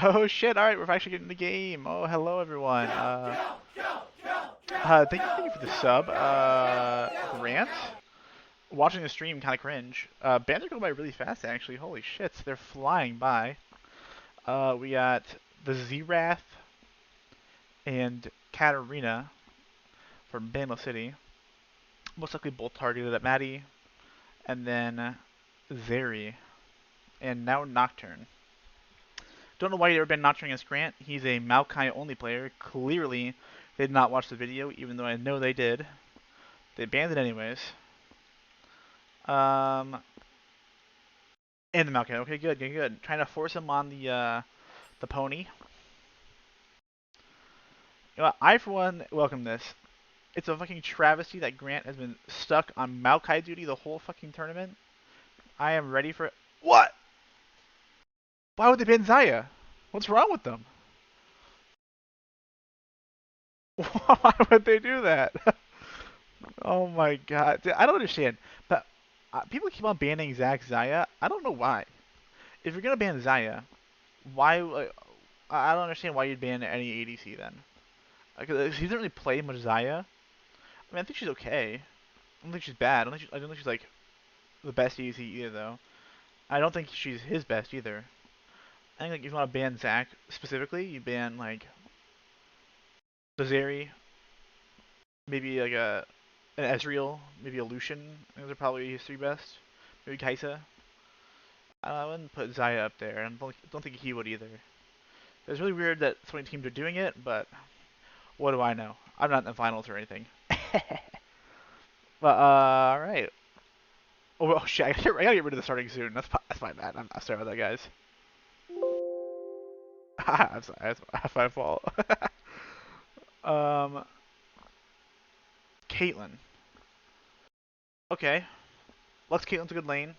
Oh shit, alright, we're actually getting the game. Oh, hello everyone. Thank you for the sub. Grant? Watching the stream kinda cringe. Bands are going by really fast actually, holy shit, they're flying by. We got the Z-Wrath and Katarina from Bcity. Most likely both targeted at Maddie. And then Zeri. And now Nocturne. Don't know why you ever been Nocturne against Grant. He's a Maokai only player. Clearly, they did not watch the video, even though I know they did. They banned it anyways. And the Maokai. Okay, good, good, good. Trying to force him on the pony. You know what, I, for one, welcome this. It's a fucking travesty that Grant has been stuck on Maokai duty the whole fucking tournament. I am ready for it. What? Why would they ban Zaya? What's wrong with them? Why would they do that? Oh my god. Dude, I don't understand. But people keep on banning Zac Zaya. I don't know why. If you're gonna ban Zaya, why? I don't understand why you'd ban any ADC then. Like, he doesn't really play much Zaya. I mean, I think she's okay. I don't think she's bad. I don't think she's like the best ADC either, though. I don't think she's his best either. I think like if you want to ban Zac specifically, you ban like Bazeri, maybe like an Ezreal, maybe a Lucian. I think those are probably his three best. Maybe Kaisa. I wouldn't put Zaya up there, and don't think he would either. It's really weird that so many teams are doing it, but what do I know? I'm not in the finals or anything. But alright. Oh shit! I gotta get rid of the starting soon. That's my bad. I'm sorry about that, guys. I'm sorry. That's my fault. um, Caitlyn. Okay. Lux Caitlyn's a good lane.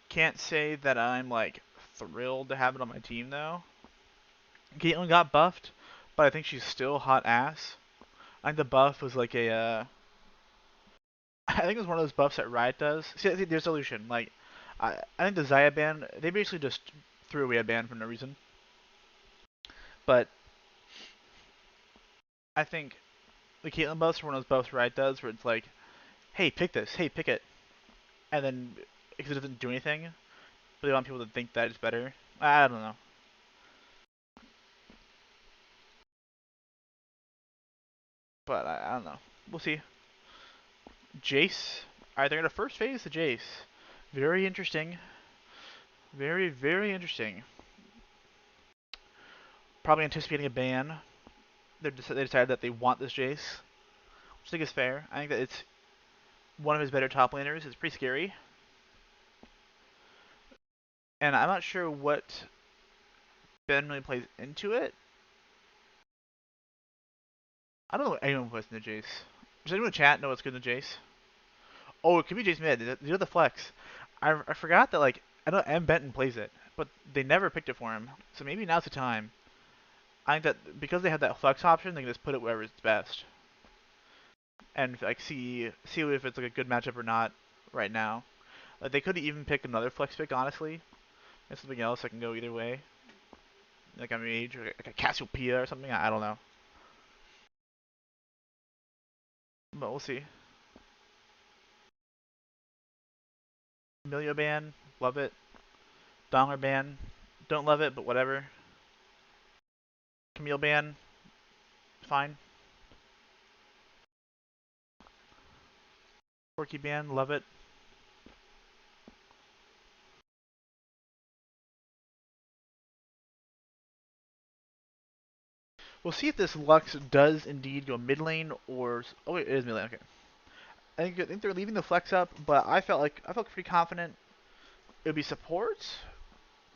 Can't say that I'm like thrilled to have it on my team though. Caitlyn got buffed, but I think she's still hot ass. I think the buff was like a I think it was one of those buffs that Riot does. See, there's solution. Like, I think the Xayah ban, they basically just threw away a ban for no reason. But I think the Caitlyn buffs are one of those buffs Riot does where it's like, hey, pick this, hey, pick it. And then, because it doesn't do anything, but they want people to think that it's better. I don't know. But I don't know. We'll see. Jace. Alright, they're going to first phase the Jace. Very interesting. Very, very interesting. Probably anticipating a ban. They decided that they want this Jace, which I think is fair. I think that it's one of his better top laners. It's pretty scary. And I'm not sure what Ben really plays into it. I don't know what anyone plays in the Jace. Does anyone in the chat know what's good in the Jace? Oh, it could be Jace mid. You know the flex. I forgot that, like, I know M. Benton plays it, but they never picked it for him. So maybe now's the time. I think that because they have that flex option, they can just put it wherever it's best. And like see if it's like a good matchup or not right now. Like, they could even pick another flex pick, honestly. And something else that can go either way. Like a mage or like a Cassiopeia or something. I don't know. But we'll see. Emilio ban, love it. Dongler ban, don't love it, but whatever. Camille ban, fine. Corky ban, love it. We'll see if this Lux does indeed go mid lane or... Oh wait, it is mid lane, okay. I think they're leaving the flex up, but I felt pretty confident it would be support.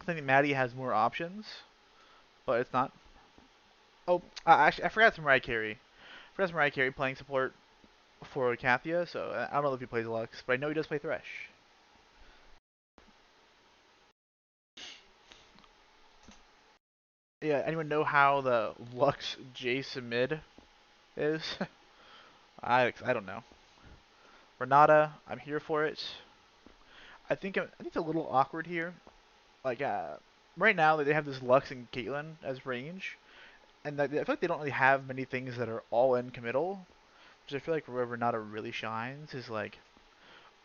I think Maddie has more options, but it's not. Oh, actually, I forgot some Mariah Carey. I forgot some Mariah Carey playing support for Icathia, so I don't know if he plays Lux, but I know he does play Thresh. Yeah, anyone know how the Lux Jace mid is? I don't know. Renata, I'm here for it. I think it's a little awkward here. Like, right now they have this Lux and Caitlyn as range, and I feel like they don't really have many things that are all in committal. Which I feel like where Renata really shines is like,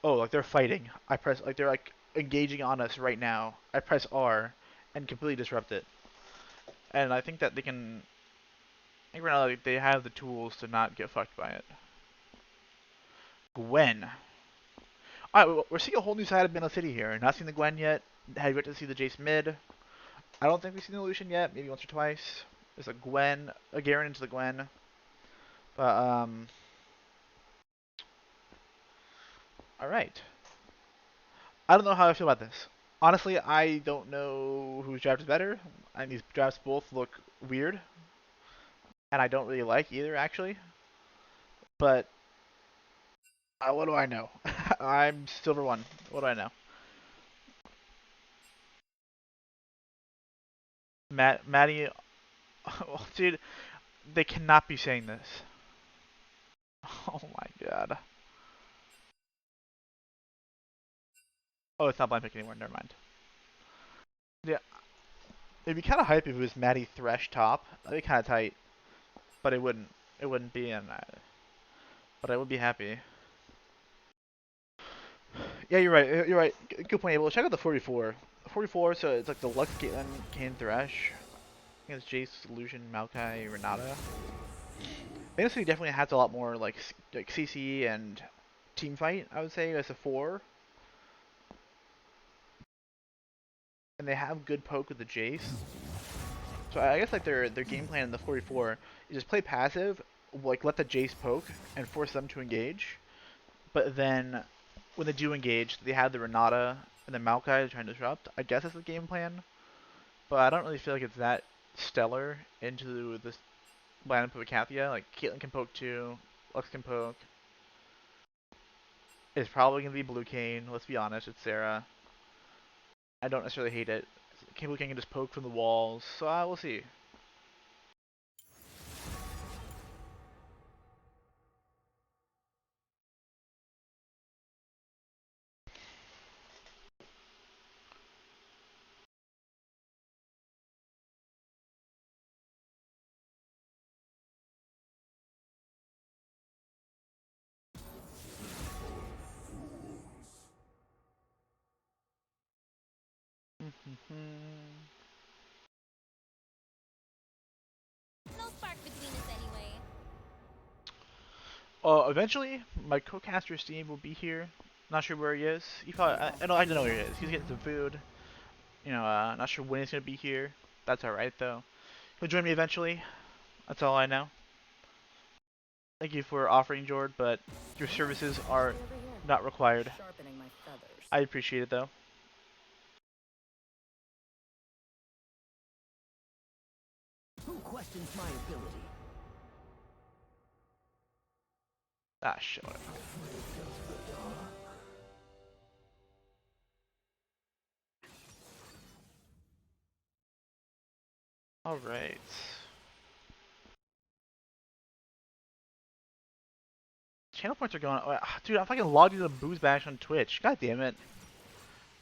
oh, like they're fighting. I press like they're like engaging on us right now. I press R and completely disrupt it. And I think that they can. I think Renata they have the tools to not get fucked by it. Gwen. Alright, we're seeing a whole new side of Bcity here. Not seen the Gwen yet. Have yet to see the Jace mid. I don't think we've seen the Lucian yet. Maybe once or twice. There's a Gwen, a Garen into the Gwen. But all right. I don't know how I feel about this. Honestly, I don't know whose draft is better. And these drafts both look weird, and I don't really like either actually. But what do I know? I'm silver one. What do I know? Maddie, oh, dude, they cannot be saying this. Oh my god. Oh, it's not blind pick anymore. Never mind. Yeah, it'd be kind of hype if it was Maddie Thresh top. That'd be kind of tight, but it wouldn't. It wouldn't be, and but I would be happy. Yeah, you're right. You're right. Good point, Abel. Check out the 44. 44. So it's like the Lux, Caitlyn, Kayn, Thresh. I think it's Jace, Lucian, Maokai, Renata. I think this definitely has a lot more like CC and team fight. I would say as a 4, and they have good poke with the Jace. So I guess like their game plan in the 44 is just play passive, like let the Jace poke and force them to engage. But then when they do engage, they have the Renata and the Maokai trying to disrupt. I guess that's the game plan, but I don't really feel like it's that stellar into this lineup of Icathia. Like Caitlyn can poke too, Lux can poke. It's probably gonna be Blue Kayn. Let's be honest, it's Sarah. I don't necessarily hate it. Blue Kayn can just poke from the walls, so we'll see. No spark between us anyway. Eventually, my co-caster Steve will be here. Not sure where he is. He probably, I don't know where he is. He's getting some food. You know, not sure when he's gonna be here. That's alright though. He'll join me eventually. That's all I know. Thank you for offering, Jord, but your services are not required. I appreciate it though. Who questions my ability? Ah, shit. Alright. Channel points are going. Dude, I'm fucking logged into the booze bash on Twitch. God damn it.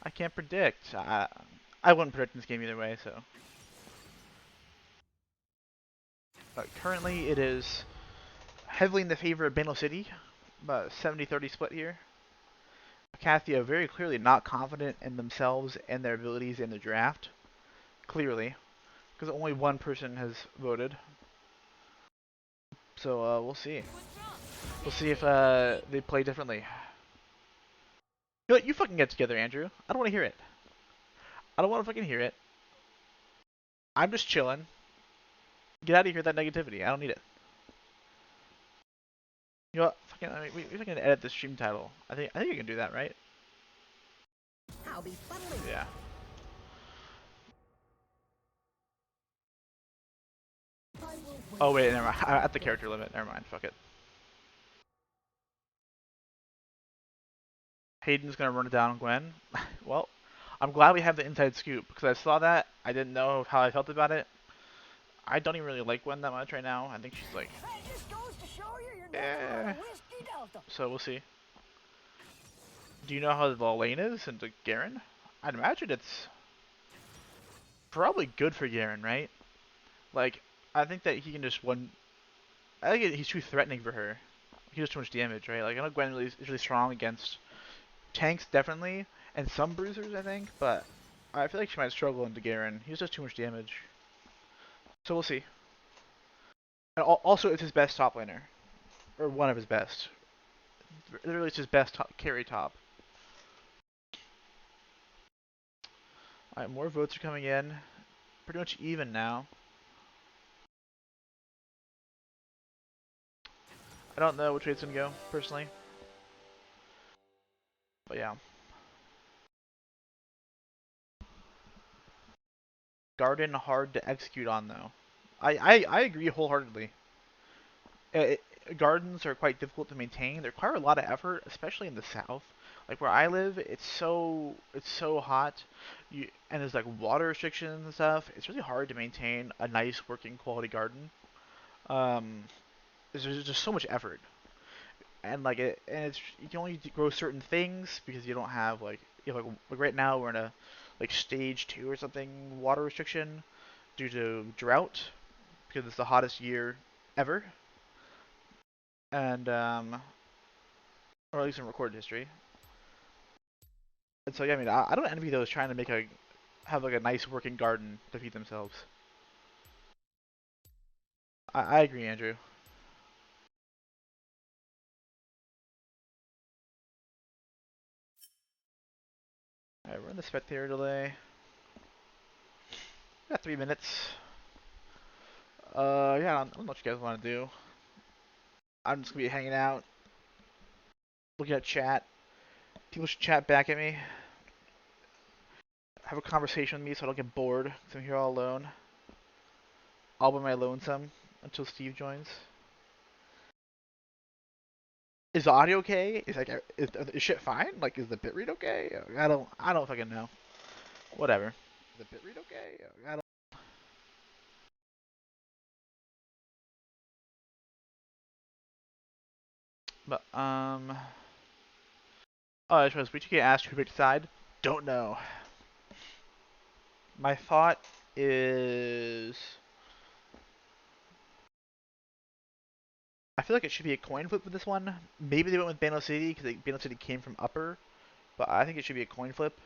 I can't predict. I wouldn't predict in this game either way, so. Currently, it is heavily in the favor of Bcity. About 70-30 split here. Icathia very clearly not confident in themselves and their abilities in the draft. Clearly. Because only one person has voted. So, we'll see. We'll see if they play differently. You know what? You fucking get together, Andrew. I don't want to hear it. I don't want to fucking hear it. I'm just chilling. Get out of here with that negativity. I don't need it. You know what? Fucking, I mean, we can edit the stream title. I think you can do that, right? I'll be funneling. Yeah. Oh wait, never mind. I'm at the character limit. Never mind. Fuck it. Hayden's gonna run it down on Gwen. Well, I'm glad we have the inside scoop because I saw that. I didn't know how I felt about it. I don't even really like Gwen that much right now. I think she's like, eh. So we'll see. Do you know how the lane is into Garen? I'd imagine it's probably good for Garen, right? Like, I think that he can just one. I think he's too threatening for her. He does too much damage, right? Like, I know Gwen really is really strong against tanks, definitely, and some bruisers, I think, but I feel like she might struggle into Garen. He just does too much damage. So we'll see. And also, it's his best top laner, or one of his best. Literally, it's his best carry top. Alright, more votes are coming in. Pretty much even now. I don't know which way it's gonna go, personally. But yeah. Garden hard to execute on, though. I agree wholeheartedly. It, Gardens are quite difficult to maintain. They require a lot of effort, especially in the south. Like where I live, it's so hot, and there's like water restrictions and stuff. It's really hard to maintain a nice working quality garden. Um, there's just so much effort, and it's you can only grow certain things because you don't have like right now we're in a like stage 2 or something water restriction due to drought because it's the hottest year ever, and or at least in recorded history. And so yeah, I mean, I don't envy those trying to have like a nice working garden to feed themselves. I agree, Andrew. Alright, we're in the spectator delay. We got 3 minutes. Yeah, I don't know what you guys want to do. I'm just gonna be hanging out, looking at chat. People should chat back at me, have a conversation with me so I don't get bored because I'm here all alone. All by my lonesome until Steve joins. Is the audio okay? Is shit fine? Like, is the bitrate okay? I don't fucking know. Whatever. Is the bitrate okay? I don't. But oh, I suppose B2K asked who picked side. Don't know. My thought is I feel like it should be a coin flip with this one. Maybe they went with Bcity because Bcity came from upper, but I think it should be a coin flip.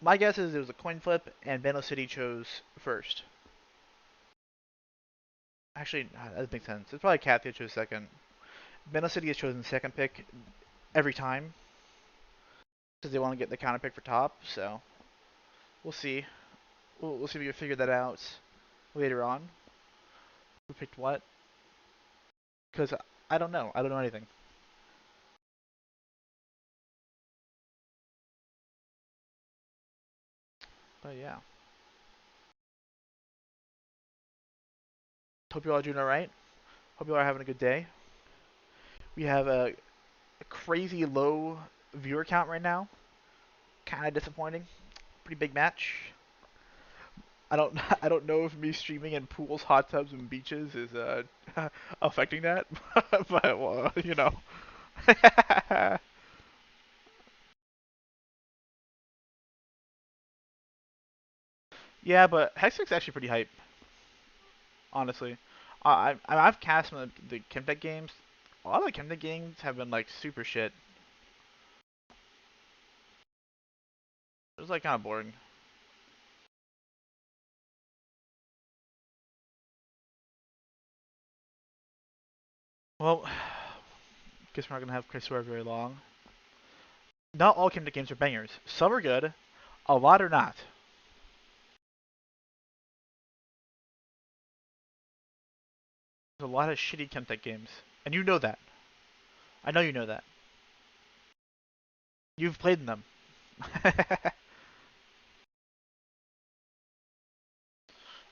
My guess is it was a coin flip and Bcity chose first. Actually, that makes sense. It's probably Icathia chose second. City has chosen second pick every time because they want to get the counter pick for top. So we'll see. We'll see if we can figure that out later on. Who picked what? Because I don't know. I don't know anything. But yeah. Hope you all are doing alright. Hope you all are having a good day. We have a crazy low viewer count right now. Kind of disappointing. Pretty big match. I don't I don't know if me streaming in pools, hot tubs, and beaches is affecting that, but well, you know. Yeah, but Hextech's actually pretty hype, honestly. I've cast some of the Chemtech games. A lot of the Chemtech games have been like super shit. It was like kind of boring. Well, guess we're not gonna have Chris Ware very long. Not all Chemtech games are bangers. Some are good, a lot are not. There's a lot of shitty Chemtech games, and you know that. I know you know that. You've played in them.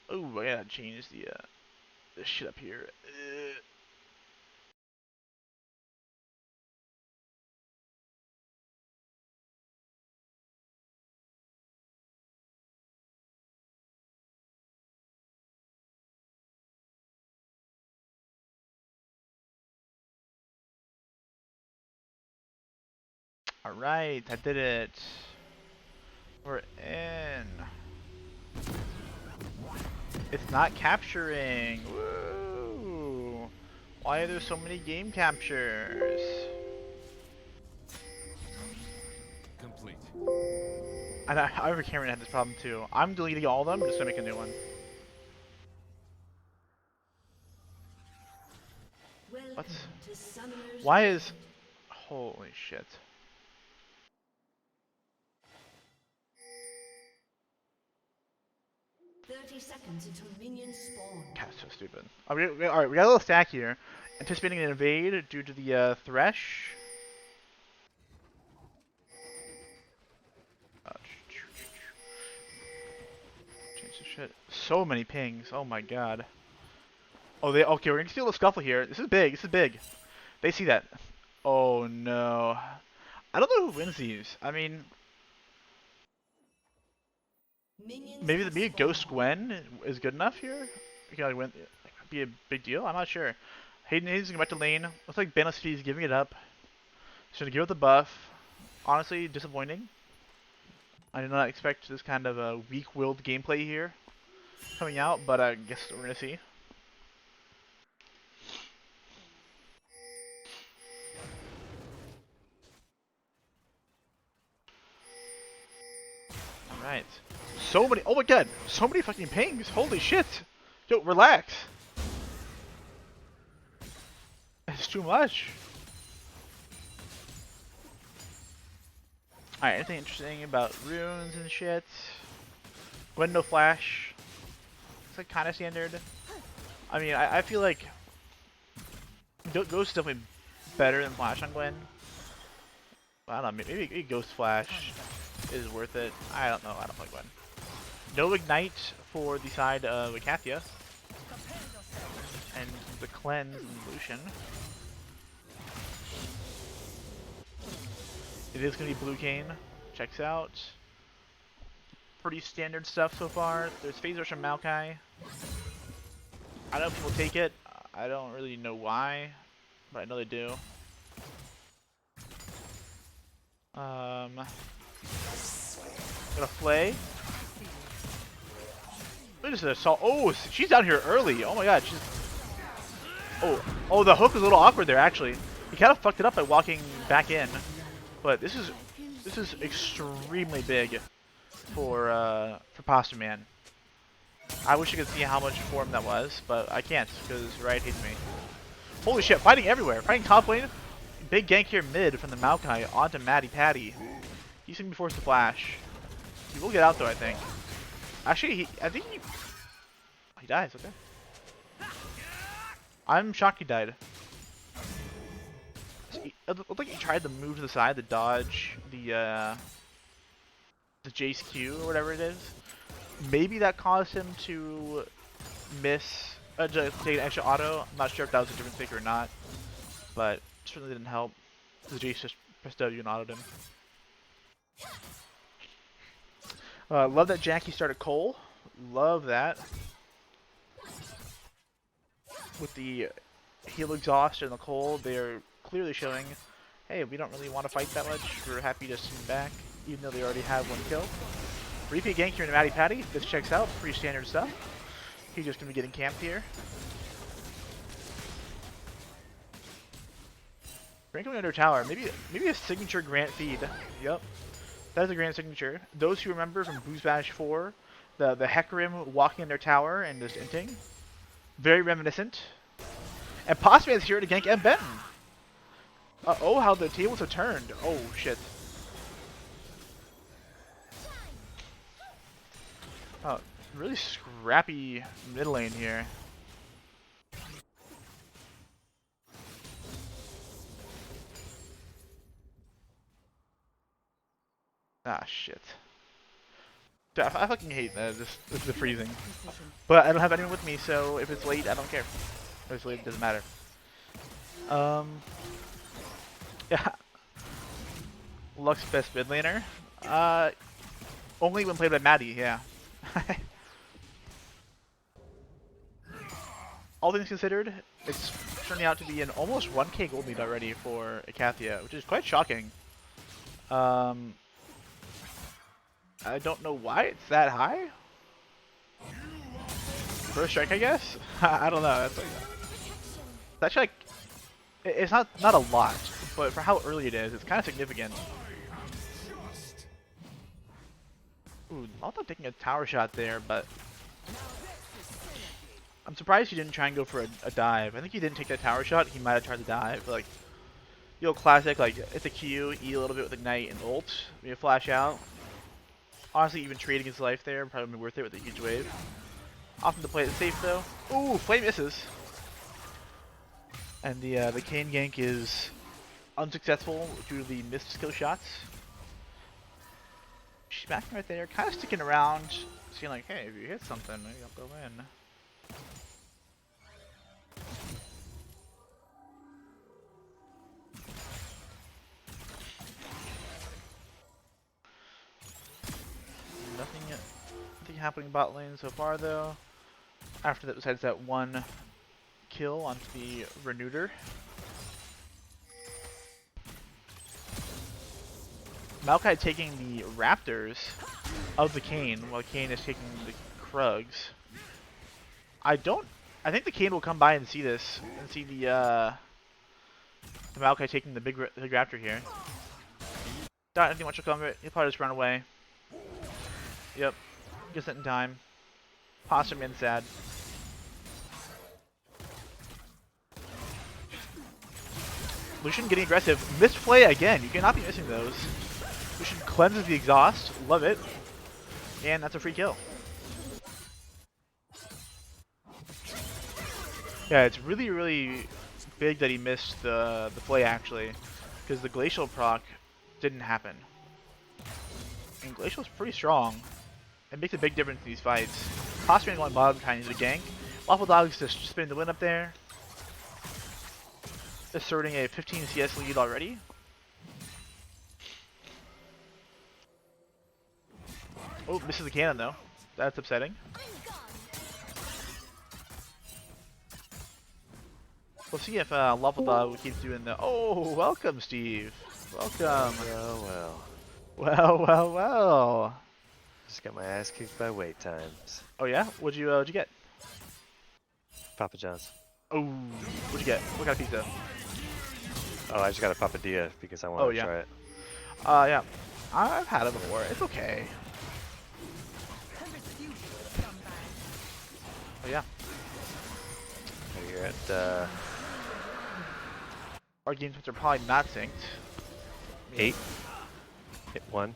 Oh, I gotta change the shit up here. All right, I did it. We're in. It's not capturing. Woo! Why are there so many game captures? Complete. And I remember Cameron had this problem too. I'm deleting all of them, just gonna make a new one. What? Welcome to Summoner's Why Rift. is... Holy shit. 30 seconds until minions spawn. God, so stupid. Alright, we got a little stack here. Anticipating an invade due to the Thresh. Change the shit. So many pings. Oh my god. Oh, okay, we're gonna steal the scuffle here. This is big. This is big. They see that. Oh no. I don't know who wins these. I mean, Minions maybe have maybe Ghost spawned. Gwen is good enough here. You can like win. It could be a big deal. I'm not sure. Hayden's going back to lane. Looks like Bcity is giving it up. Should give up the buff. Honestly, disappointing. I did not expect this kind of a weak-willed gameplay here coming out, but I guess we're gonna see. Alright. So many, oh my god, so many fucking pings, holy shit! Yo, relax! It's too much. Alright, anything interesting about runes and shit? Gwen no flash. It's like kinda standard. I mean, I feel like Ghost is definitely better than Flash on Gwen. I don't know, maybe Ghost Flash is worth it. I don't know, I don't play Gwen. No Ignite for the side of Icathia. And the Cleanse and Lucian. It is going to be Blue Cane. Checks out. Pretty standard stuff so far. There's Phase Rush from Maokai. I know people take it. I don't really know why, but I know they do. Got a Flay. Look at this assault. Oh, she's down here early. Oh my god, she's... Oh, the hook was a little awkward there, actually. He kind of fucked it up by walking back in. But this is extremely big for Pasta Man. I wish I could see how much form that was, but I can't because Riot hates me. Holy shit, fighting everywhere. Fighting top lane. Big gank here mid from the Maokai onto Matty Patty. He's gonna be forced to flash. He will get out though, I think. Actually, I think he dies. Okay. I'm shocked he died. It looked like he tried to move to the side to dodge the Jace Q or whatever it is. Maybe that caused him to miss to take an extra auto. I'm not sure if that was a different pick or not, but certainly didn't help. The Jace just pressed W and autoed him. Love that Jackie started Cole. Love that. With the heal exhaust and the Cole, they're clearly showing, hey, we don't really want to fight that much. We're happy to swing back, even though they already have one kill. Repeat gank here into Matty Patty. This checks out. Pretty standard stuff. He's just going to be getting camped here. Grant going under tower. Maybe a signature Grant feed. Yep. That is a Grant signature. Those who remember from Booze Bash 4, the Hecarim walking in their tower and just inting. Very reminiscent. And Postman is here to gank M. Benton. Oh, how the tables have turned. Oh, shit. Oh, really scrappy mid lane here. Ah, shit. Dude, I fucking hate the freezing. But I don't have anyone with me, so if it's late, I don't care. If it's late, it doesn't matter. Yeah. Lux best mid laner. Only when played by Maddie, yeah. All things considered, it's turning out to be an almost 1k gold lead already for Icathia, which is quite shocking. I don't know why it's that high. First strike, I guess. I don't know. That's like, Protection. it's actually like it's not a lot, but for how early it is, it's kind of significant. Ooh, Malta taking a tower shot there, but I'm surprised he didn't try and go for a dive. I think he didn't take that tower shot. He might have tried to dive. But like, the old classic, like it's a Q, E a little bit with Ignite and ult, maybe a flash out. Honestly, even trading his life there probably would be worth it with a huge wave. Often to play it safe though. Ooh, flame misses. And the Kayn gank is unsuccessful due to the missed skill shots. She's back right there, kind of sticking around, seeing like, hey, if you hit something, maybe I'll go in. Nothing happening bot lane so far though. After that, besides that one kill onto the Renewder. Maokai taking the Raptors of the Kayn, while Kayn is taking the Krugs. I think the Kayn will come by and see this, and see the Maokai taking the big Raptor here. Not anything much will come of it. He'll probably just run away. Yep. Gets it in time. Posture in sad. Lucian getting aggressive. Misplay again. You cannot be missing those. Lucian cleanses the exhaust. Love it. And that's a free kill. Yeah, it's really, really big that he missed the play actually, because the glacial proc didn't happen. And glacial's pretty strong. It makes a big difference in these fights. Posture going bottom trying to gank. Waffle Dog's just spinning the win up there. Asserting a 15 CS lead already. Oh, misses the cannon though. That's upsetting. We'll see if Waffle Dog keeps doing the. Oh, welcome, Steve. Welcome. Well, well. Well. Just got my ass kicked by wait times. Oh yeah? What'd you get? Papa John's. Oh, what'd you get? What kind of pizza? Oh, I just got a Papadilla because I want to try it. Yeah. I've had it before. It's okay. Oh yeah. You're at Our games are probably not synced. 8. Hit 1.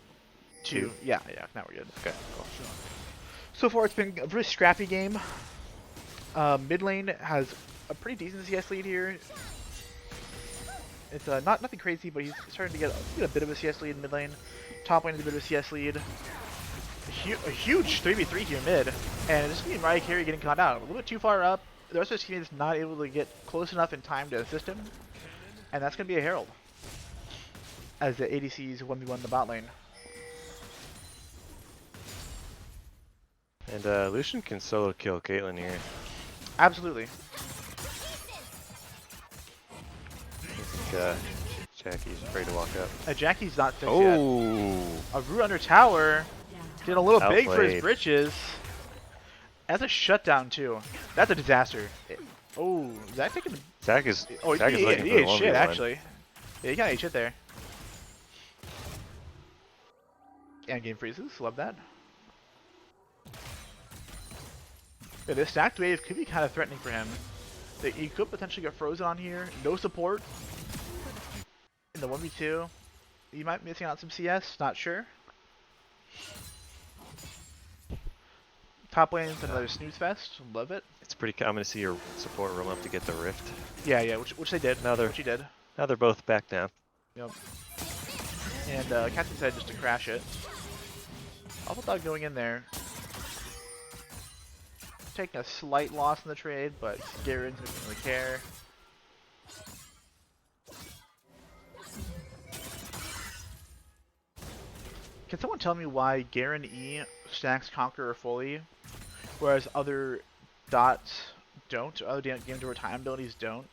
2. Yeah, now we're good. Okay, cool. So far it's been a very scrappy game. Mid lane has a pretty decent CS lead here. It's nothing crazy, but he's starting to get a bit of a CS lead in mid lane. Top lane is a bit of a CS lead. A huge 3v3 here mid, and it's just Mariah Carey getting caught out. A little bit too far up. The rest of his team is not able to get close enough in time to assist him, and that's going to be a Herald. As the ADCs 1v1 the bot lane. And Lucian can solo kill Caitlyn here. Absolutely. I think Jackie's afraid to walk up. Jackie's not fixed yet. Oh! A Rue under tower. Getting a little big for his Outplayed. britches. That's a shutdown too. That's a disaster. Oh, Zach taking. Zach is Oh, Zach is he looking ate for the shit 1v1. actually. Yeah, he got ate shit there. And game freezes. Love that. Yeah, this stacked wave could be kind of threatening for him. He could potentially get frozen on here. No support in the 1v2. He might be missing out some CS. Not sure. Top lane's another snooze fest. Love it. It's pretty common to see your support roam up to get the rift. Yeah, which they did. Now they're Which he did. Now they're both back down. Yep. And Captain said just to crash it. Awful Dog going in there. Taking a slight loss in the trade, but Garen's doesn't really care. Can someone tell me why Garen E stacks Conqueror fully, whereas other dots don't, other Game Over Time abilities don't?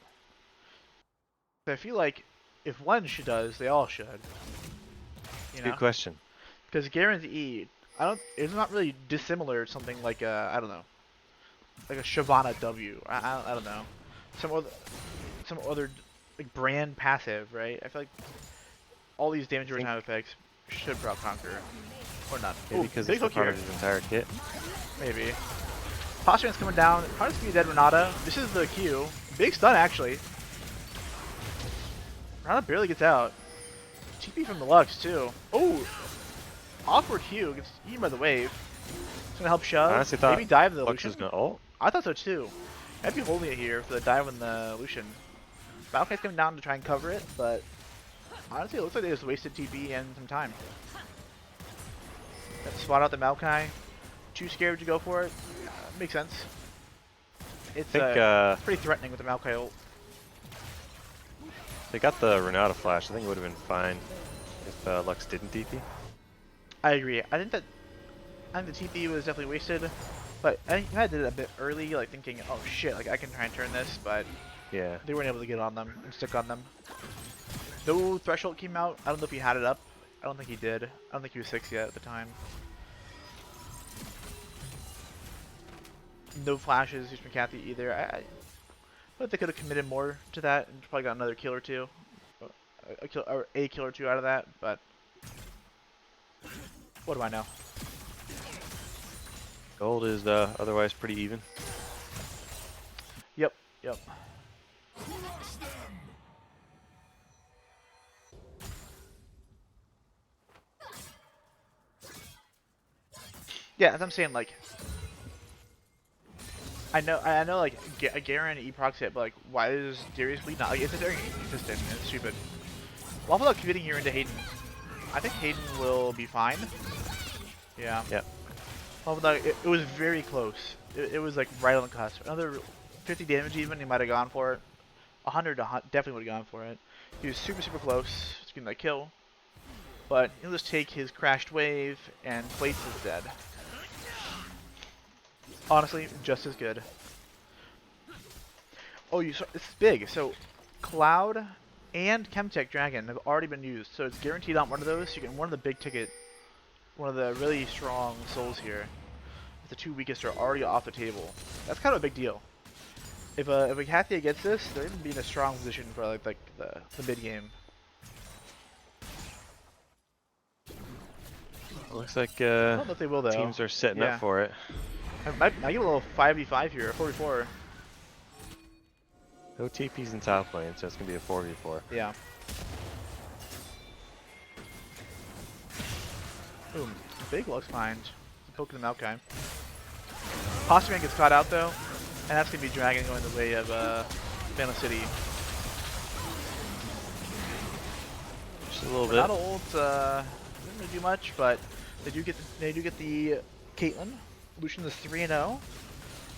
I feel like if one does, they all should. You know? Good question. Because Garen's E, it's not really dissimilar to something like I don't know, like a Shyvana W. I don't know. Some other like brand passive, right? I feel like all these damage over think time effects should proc conquer. Or not. maybe Ooh, because big it's the hook here. part of his entire kit. Maybe. Postman's coming down. Hardest to be dead Renata. This is the Q. Big stun actually. Renata barely gets out. TP from the Lux too. Oh! Awkward Q gets eaten by the wave. It's gonna help shove. I honestly thought Maybe dive the Lux Lucian. was gonna ult. I thought so too. I'd be holding it here for the dive on the Lucian. Maokai's coming down to try and cover it, but honestly it looks like they just wasted TP and some time. Got to spot out the Maokai. Too scared to go for it. Makes sense. It's I think pretty threatening with the Maokai ult. they got the Renata flash. I think it would have been fine if Lux didn't TP. I agree. I think the TP was definitely wasted, but I think I did it a bit early, like thinking, oh shit, like I can try and turn this, but Yeah. they weren't able to get on them and stick on them. No threshold came out. I don't know if he had it up. I don't think he did. I don't think he was 6 yet at the time. No flashes used from Icathia either. I thought they could have committed more to that and probably got another kill or two. A kill or two out of that, but what do I know? Gold is otherwise pretty even. Yep, yep. Yeah, as I'm saying, like, I know, like, Garen e-procs it, but like, why is Darius bleed not? Like, it's very inconsistent and it's stupid. Waffle Dog committing here into Hayden. I think Hayden will be fine. Yeah. Yep. Waffle Dog, it was very close. It was like right on the cusp. Another 50 damage even, he might have gone for it. 100 definitely would have gone for it. He was super, super close to getting that kill. But he'll just take his crashed wave and plates is dead. Honestly, just as good. Oh, it's big. So, Cloud and Chemtech Dragon have already been used. So it's guaranteed on one of those. You get one of the big ticket, one of the really strong souls here. The 2 weakest are already off the table. That's kind of a big deal. If Icathia gets this, they're going to be in a strong position for like the mid game. Looks like I don't know if they will though. teams are setting Yeah. up for it. I get a little 5v5 here, 4v4. No TPs in top lane, so it's gonna be a 4v4. Yeah. Boom. Big Lux find. Poking the Maokai. Postman gets caught out though, and that's gonna be Dragon going the way of Bcity. Just a little Not bit. ult doesn't really do much, but they do get the Caitlyn. Lucian is 3-0,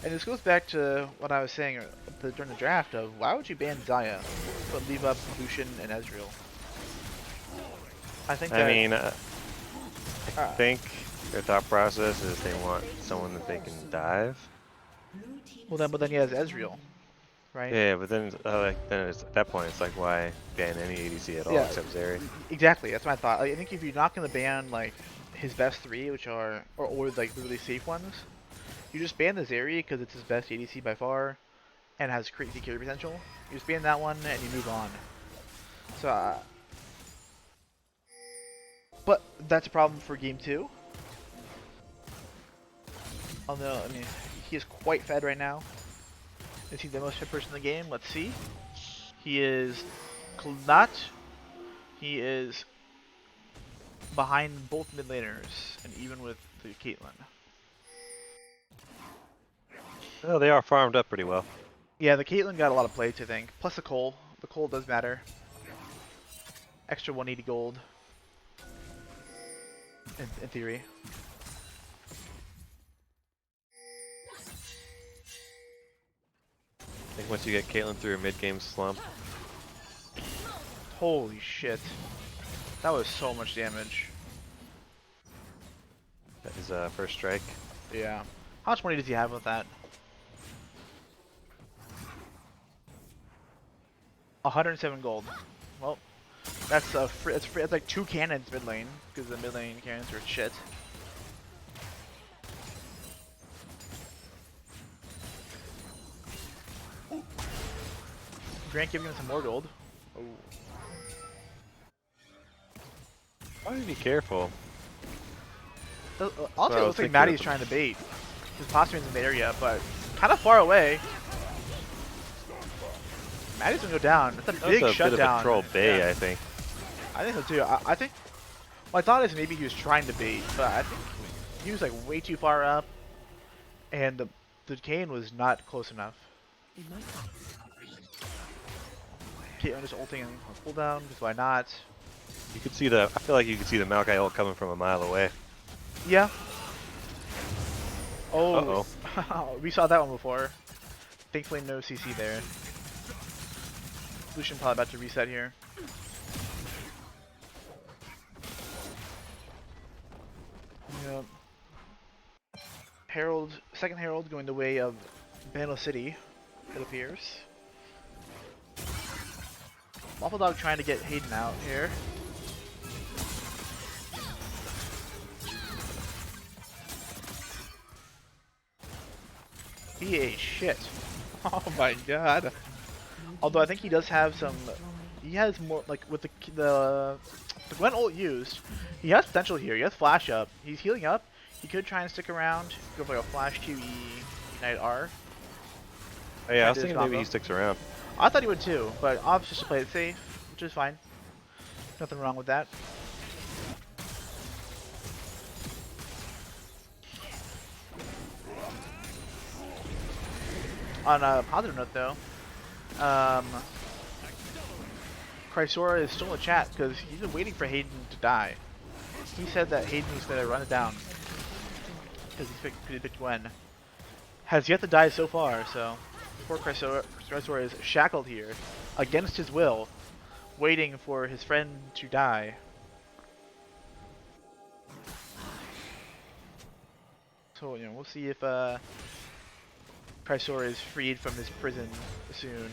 and this goes back to what I was saying during the draft of why would you ban Xayah but leave up Lucian and Ezreal? I think. I mean, I think their thought process is they want someone that they can dive. Well then, but then he has Ezreal, right? Yeah, but then then it's, at that point it's like why ban any ADC at all Yeah. except Zeri? Exactly, that's my thought. Like, I think if you're not gonna ban like his best 3, which are or like the really safe ones, you just ban the Zeri because it's his best ADC by far, and has crazy carry potential. You just ban that one and you move on. So, but that's a problem for game 2. Although, I mean, he is quite fed right now. Is he the most fed person in the game? Let's see. He is not. He is behind both mid laners, and even with the Caitlyn. Oh, they are farmed up pretty well. Yeah, the Caitlyn got a lot of plates, I think. Plus the coal. The coal does matter. Extra 180 gold. In theory. I think once you get Caitlyn through a mid-game slump, Holy shit. That was so much damage. that is first strike. Yeah. How much money does he have with that? 107 gold. Well, that's free. It's like 2 cannons mid lane because the mid lane cannons are shit. Grant giving him some more gold. Oh. Why be careful? Also, I it was looks like thinking Maddie's of- trying to bait. His Postman's in the area, but kind of far away. Maddie's gonna go down. That's a That big was a bit shutdown. of a troll bait, Yeah, I think. I think so too. I think my thought is maybe he was trying to bait, but I think he was like way too far up, and the cane was not close enough. Caitlyn just ulting on cooldown, because why not? You could see the. I feel like you could see the Maokai ult coming from a mile away. Yeah. Oh, Uh-oh. we saw that one before. Thankfully, no CC there. Lucian probably about to reset here. Yep. Herald, second Herald going the way of Bcity, it appears. Waffle Dog trying to get Hayden out here. He ate shit. Oh my god. Although I think he does have some. He has more like with the Gwen ult used. He has potential here. He has flash up. He's healing up. He could try and stick around. Go for like a flash QE Ignite R. Oh, yeah, I was Did his thinking maybe combo. he sticks around. I thought he would too, but Ops just to play it safe, which is fine. Nothing wrong with that. On a positive note though, Chrysora is still in the chat because he's been waiting for Hayden to die. He said that Hayden was going to run it down because he picked Gwen. Has yet to die so far, so poor Chrysora is shackled here against his will, waiting for his friend to die. So we'll see if Chrysora is freed from his prison soon.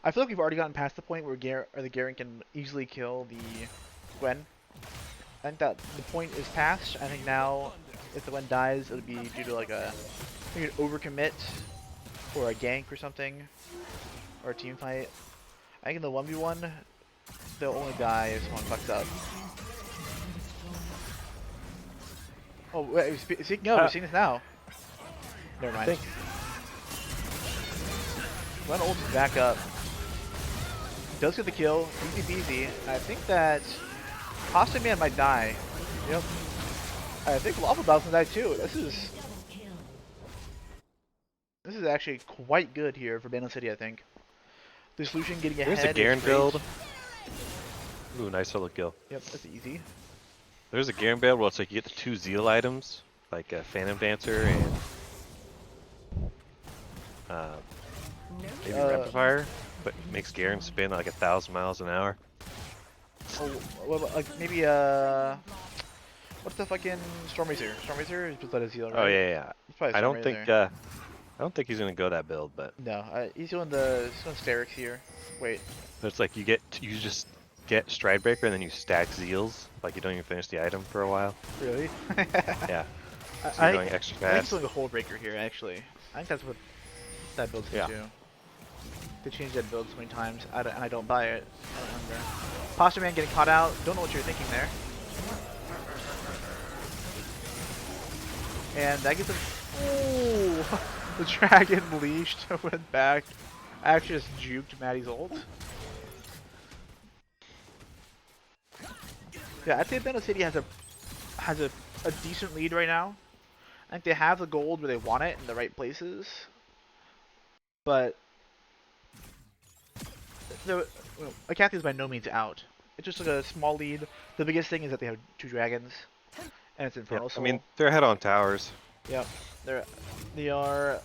I feel like we've already gotten past the point where the Garen can easily kill the Gwen. I think that the point is past. I think now, if the Gwen dies, it'll be due to like maybe an overcommit, or a gank or something, or a team fight. I think in the 1v1, they'll only die if someone fucks up. Oh, wait, speaking of, we're seeing this now. Never mind. Gwen ults back up. Does get the kill, easy peasy. I think that Pasta Man might die. Yep. I think Waffle Dog's gonna die too. This is actually quite good here for Bcity, I think. This Lucian getting ahead. There's a Garen is great. build. Ooh, nice solo kill. Yep, that's easy. There's a Garen build where it's like you get the 2 Zeal items, like a Phantom Dancer and maybe Rapid Fire, but makes Garen spin like 1,000 miles an hour. Oh, what, like maybe what's the fucking Storm Racer? Storm Racer is just let his heal, right? Oh yeah. It's probably I Storm don't Racer. think I don't think he's gonna go that build, but No, he's doing Sterix here. Wait. it's like you just get Stridebreaker and then you stack Zeals, like you don't even finish the item for a while. Really? Yeah. So I you're going extra think he's fast. doing a Hold Breaker here, actually. I think that's what that build's Yeah. into. They changed that build so many times, and I don't buy it. I don't remember. Posture Man getting caught out. Don't know what you're thinking there. And that gets him. Ooh! The dragon leashed, went back. Actually just juked Maddie's ult. Yeah, I'd say Bcity has a decent lead right now. I think they have the gold where they want it in the right places. But Icathia is by no means out. It's just like a small lead. The biggest thing is that they have 2 dragons, and it's Infernal Yep. I Soul. mean, they're ahead on towers. Yep, they are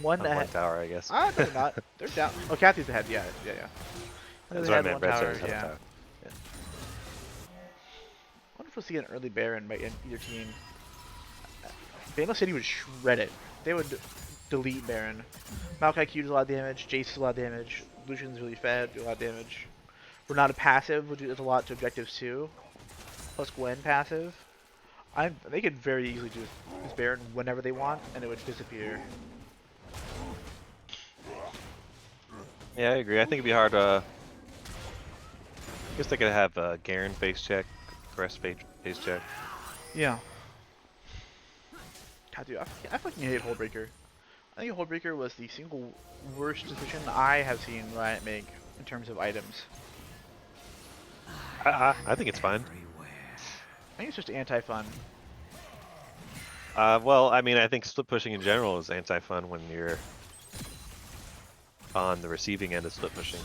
one On one ahead. tower, I guess. Ah, no, they're not. They're down. Oh, Kathy's ahead. Yeah. That's They what I had meant. one Red tower, Sarah's ahead yeah. on tower. Yeah. I wonder if we'll see an early Baron by either team. Bcity would shred it. They would delete Baron. Maokai Q does a lot of damage. Jace does a lot of damage. Lucian's really fed, do a lot of damage. We're not a passive, which does a lot to objectives too. Plus Gwen passive. They could very easily just use Baron whenever they want, and it would disappear. Yeah, I agree. I think it'd be hard. I guess they could have Garen face check, Crest face check. Yeah. God, dude, I fucking hate Hullbreaker. I think Hullbreaker was the single worst decision I have seen Riot make in terms of items. I think it's fine. I think it's just anti-fun. Well, I mean, I think split pushing in general is anti-fun when you're on the receiving end of split pushing.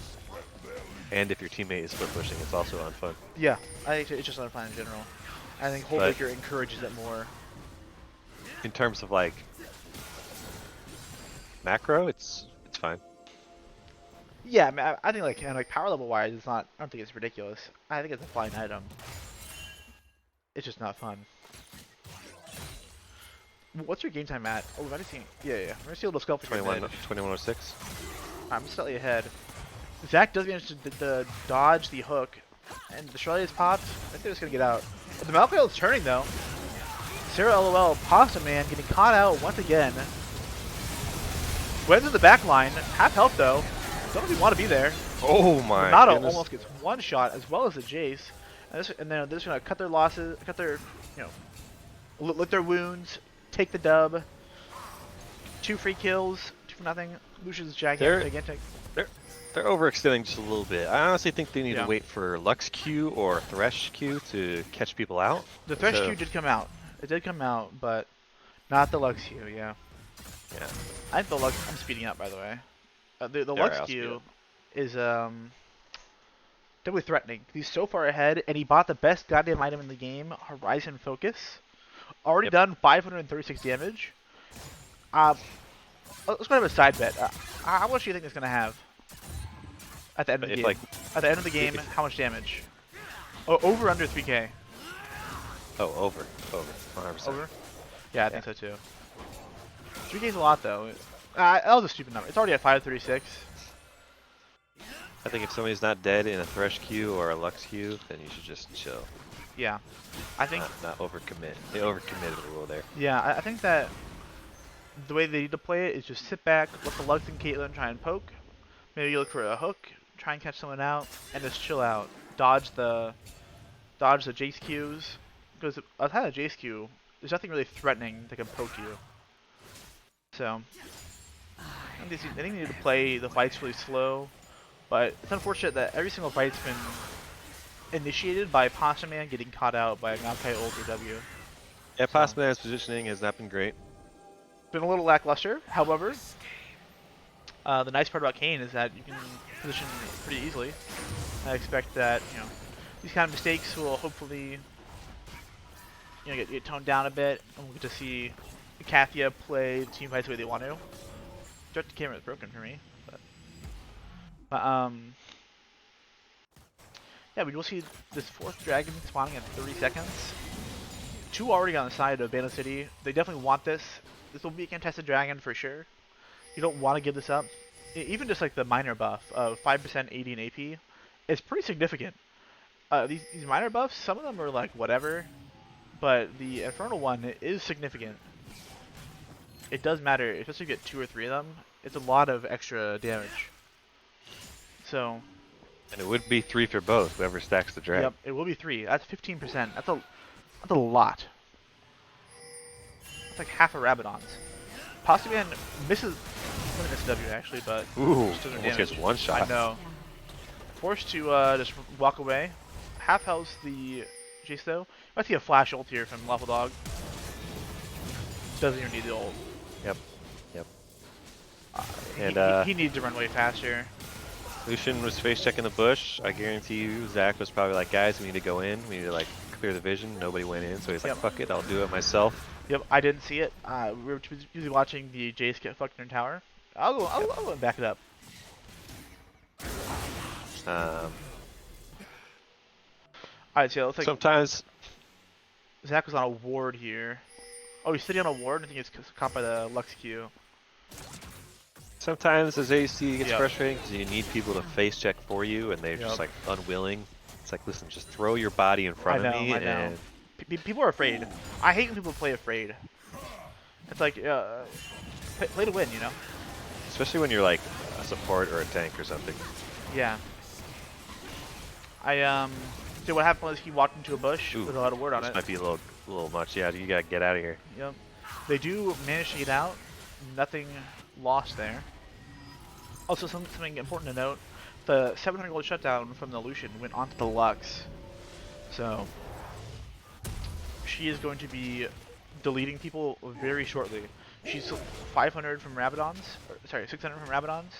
And if your teammate is split pushing, it's also unfun. Yeah, I think it's just unfun in general. I think Hullbreaker encourages it more. In terms of like macro, it's fine. Yeah, I mean, I think like power level wise, it's not. I don't think it's ridiculous. I think it's a fine item. It's just not fun. What's your game time at? Oh, we've already seen. Yeah. We're gonna see a little sculpt. 2106. I'm slightly ahead. Zach does manage to dodge the hook, and the Shirley is popped. I think they're just gonna get out. But the Malkail is turning though. Sarah LOL, Pasta Man getting caught out once again. Gwen's in the back line, half health though. Don't know if you want to be there. Oh my Renato goodness. almost gets one shot as well as the Jace, and then they're just gonna cut their losses, cut their, lick their wounds, take the dub. 2 free kills, 2 for nothing. Lucian's gigantic. They're overextending just a little bit. I honestly think they need Yeah. to wait for Lux Q or Thresh Q to catch people out. The Thresh Q did come out. It did come out, but not the Lux Q. Yeah. Yeah. I think the Lux. I'm speeding up, by the way. The Yeah, Lux I'll Q is definitely threatening. He's so far ahead, and he bought the best goddamn item in the game, Horizon Focus. Already done 536 damage. Let's go have a side bet. How much do you think it's gonna have at the end of the game? At the end of the game, how much damage? Oh, over under 3k. Oh, over. 100%. Over? Yeah, I think so too. 3k is a lot though. That was a stupid number. It's already at 536. I think if somebody's not dead in a Thresh Q or a Lux Q, then you should just chill. Yeah. I think. Not overcommit. They overcommitted a little there. Yeah, I think that the way they need to play it is just sit back, let the Lux and Caitlyn try and poke. Maybe you look for a hook, try and catch someone out, and just chill out. Dodge the Jace Qs. Because outside of Jace Q, there's nothing really threatening that can poke you. So, I think they need to play the fights really slow. But it's unfortunate that every single fight's been initiated by Pasta Man getting caught out by Maokai ult or W. Yeah, Pasta Man's positioning has not been great. Been a little lackluster, however. The nice part about Kayn is that you can position pretty easily. I expect that these kind of mistakes will hopefully get toned down a bit, and we'll get to see Icathia play the team fights the way they want to. Direct camera is broken for me, but yeah, we will see this 4th dragon spawning in 30 seconds. 2 already on the side of Bcity. They definitely want this. This will be a contested dragon for sure. You don't want to give this up. Even just like the minor buff of 5% AD and AP is pretty significant. These minor buffs, some of them are like whatever, but the Infernal one is significant. It does matter, especially if you get 2 or 3 of them. It's a lot of extra damage. So. And it would be 3 for both, whoever stacks the dragon. Yep, it will be 3. That's 15%. That's a lot. That's like half a Rabadon's. Pasta Man misses. I'm gonna miss a W actually, but Ooh, just doesn't almost damage. gets one shot. I know. Forced to just walk away. Half health the Jace though. Might see a flash ult here from Lawful Dog. Doesn't even need the ult. Yep. And he needed to run way faster. Lucian was face checking the bush. I guarantee you, Zach was probably like, guys, we need to go in. We need to like clear the vision. Nobody went in, so he's like, fuck it, I'll do it myself. Yep, I didn't see it. We were usually watching the Jace get fucked in tower. I'll go and back it up. Alright, so it looks like Sometimes Zach was on a ward here. Oh, he's sitting on a ward. I think it's caught by the Lux Q. Sometimes as AC gets frustrating because you need people to face check for you and they're just like unwilling. It's like, listen, just throw your body in front of me and People are afraid. I hate when people play afraid. It's like, play to win, you know? Especially when you're like a support or a tank or something. Yeah. So what happened was he walked into a bush Ooh, with a lot of word on this it. might be a little much. Yeah, you gotta get out of here. Yep. They do manage to get out. Nothing lost there. Also, something important to note: the 700 gold shutdown from the Lucian went onto the Lux, so she is going to be deleting people very shortly. She's 500 from Rabadons, sorry, 600 from Rabadons.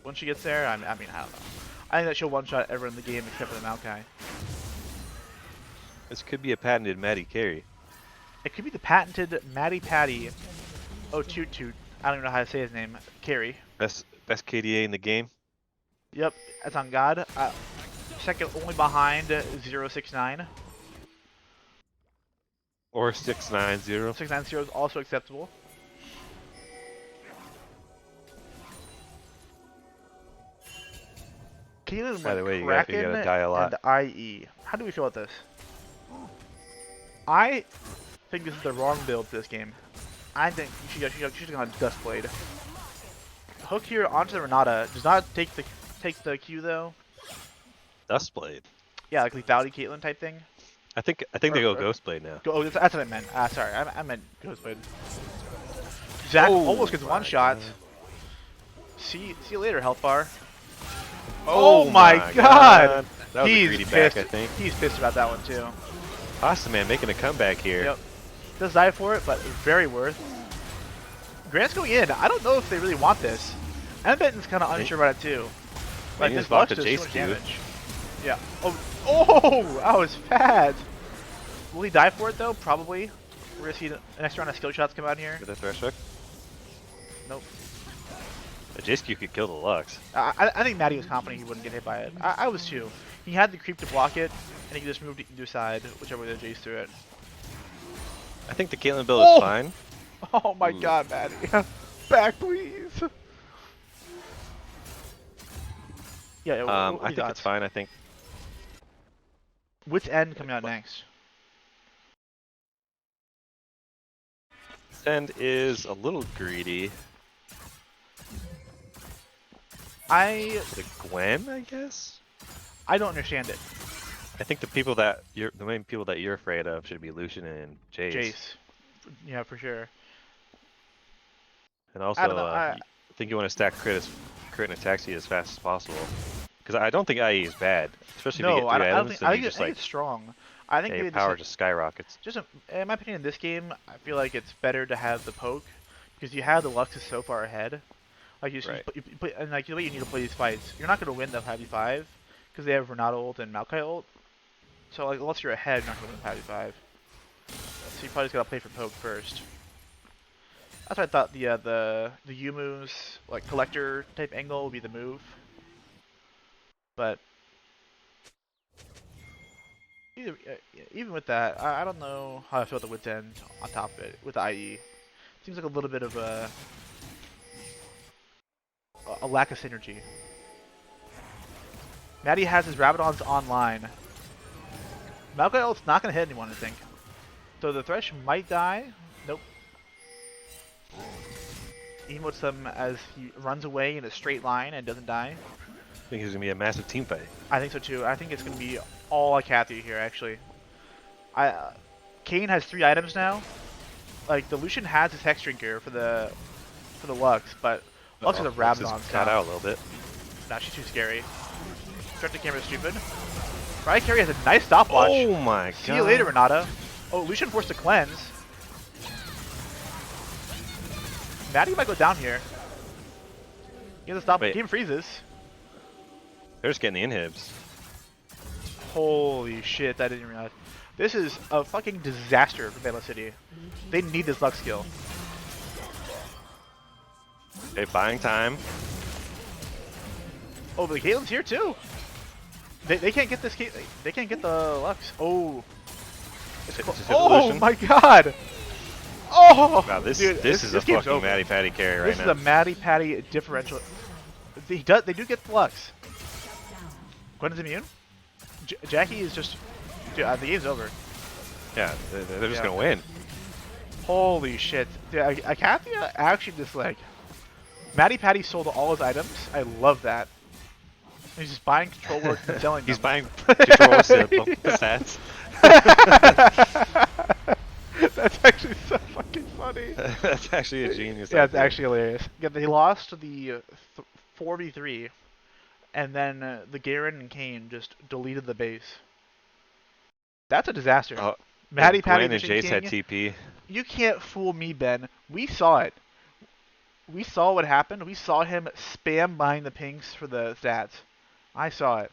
Once she gets there, I mean, I don't know. I think that she'll one-shot everyone in the game except for the Maokai. This could be a patented Maddie carry. It could be the patented Matty Patty. Oh, Toot Toot. I don't even know how to say his name. Carry. Best KDA in the game. Yep, that's on God. Second only behind 069. Or 690. 690 is also acceptable. Caitlyn By the went way, you Kraken gotta die a lot. and IE. How do we feel about this? I think this is the wrong build for this game. I think she should have gone Dustblade. Hook here onto the Renata. Does not take the Q though. Dustblade. Yeah, like lethality Caitlyn type thing. I think they go Ghostblade now. Oh, that's what I meant. Sorry, I meant Ghostblade. Zach almost gets one shot. See you later, health bar. Oh my God! That was a He's greedy pissed. back, I think. He's pissed about that one too. Pasta Man making a comeback here. Yep. Does die for it, but very worth. Grant's going in. I don't know if they really want this. And Benton's kind of unsure about it too. Like this Lux does too much damage. Yeah. Oh, that was bad. Will he die for it though? Probably. We're gonna see the next round of skill shots come out here. With a thresh hook. Nope. A J-Skew could kill the Lux. I think Matty was confident he wouldn't get hit by it. I was too. He had the creep to block it, and he just moved to either side, whichever way the Jace threw it. I think the Caitlyn build is fine. Oh my God, Matty. Back, please. Yeah, I think it's fine. I think Wit's End coming out next. Send is a little greedy. The Gwen, I guess. I don't understand it. I think the main people that you're afraid of should be Lucian and Jace. Jace. Yeah, for sure. And also, I don't know, I think you want to stack crit and Ataxia as fast as possible. Because I don't think IE is bad, especially if you get 3 items. I think it's strong. I think maybe power just skyrockets. In my opinion, in this game, I feel like it's better to have the poke because you have the Luxus so far ahead. Like you put, and like the way you need to play these fights, you're not going to win the 5v5 because they have Renata ult and Maokai ult. So like unless you're ahead, you're not going to win the 5v5. So you probably just got to play for poke first. That's what I thought the Yumu's like collector type angle would be the move. But even with that, I don't know how I feel the Wit's End on top of it with the IE. Seems like a little bit of a lack of synergy. Matty has his Rabadons online. Maokai ult's not going to hit anyone, I think. So the Thresh might die. Nope. Emotes them as he runs away in a straight line and doesn't die. I think it's going to be a massive team fight. I think so too. I think it's going to be all Icathia here, actually. Kayn has 3 items now. Like, the Lucian has his Hex Drinker for the Lux, but Lux is a Rabadon. Got out a little bit. Nah, she's too scary. Start the camera stupid. Riot Carry has a nice stopwatch. Oh my God. See you later, Renata. Oh, Lucian forced to cleanse. Matty might go down here. He has to stop. Game freezes. They're just getting the inhibs. Holy shit, I didn't realize. This is a fucking disaster for Bcity. They need this Lux skill. Okay, buying time. Oh, but the Caitlyn's here too. They can't get this. They can't get the Lux. Oh. Oh my God. Oh. Wow, this Dude, is a fucking over. Matty Patty carry right now. This is a Matty Patty differential. They do get the Lux. Gwen is immune. Jackie is just. Dude, the game's over. Yeah, they're just Yeah. gonna win. Holy shit. Dude, Icathia actually just like. Matty Patty sold all his items. I love that. He's just buying control works and selling He's them. buying controls to bump the stats. That's actually so fucking funny. That's actually a genius Yeah, it's idea. actually hilarious. Yeah, they lost the 4v3, and then the Garen and Kane just deleted the base. That's a disaster. Oh, Matty and Patty Gwen and Vision Jace had King, TP. you can't fool me, Ben. We saw it. We saw what happened. We saw him spam buying the pinks for the stats. I saw it.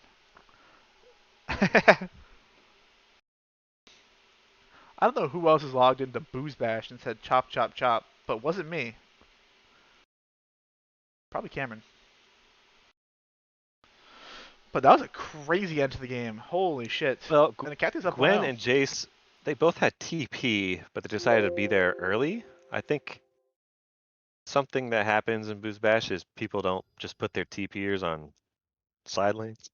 I don't know who else is logged into Booze Bash and said chop chop chop, but it wasn't me. Probably Cameron. But that was a crazy end to the game. Holy shit. Well, And the Cathy's up Gwen 1-0. and Jace, they both had TP, but they decided to be there early. I think something that happens in Boost Bash is people don't just put their TPers on side lanes.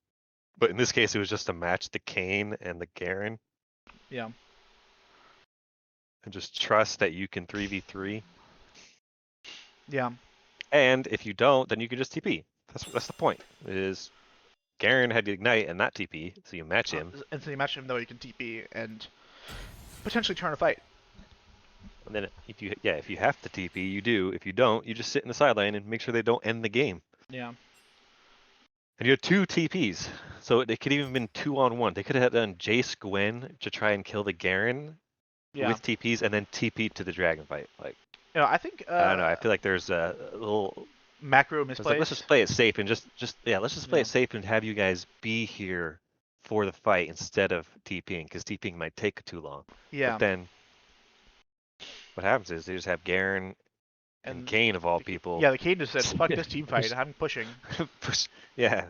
But in this case, it was just to match the Kane and the Garen Yeah. and just trust that you can 3v3. Yeah. And if you don't, then you can just TP. That's the point. Is Garen had to ignite and not TP, so you match him. And so you match him though, you can TP and potentially turn a fight. And then if you have to TP, you do. If you don't, you just sit in the side lane and make sure they don't end the game. Yeah. And you have 2 TPs, so it could even have been 2-on-1. They could have done Jace Gwen to try and kill the Garen Yeah. with TPs, and then TP to the dragon fight. Like, You know, I think I don't know. I feel like there's a little. macro It's misplays. like, let's just play it safe and just let's just play Yeah. it safe and have you guys be here for the fight instead of TPing, because TPing might take too long. Yeah. But then what happens is they just have Garen and Kane of all people. Yeah, the Kane just said, "Fuck this team fight. I'm pushing." Yeah.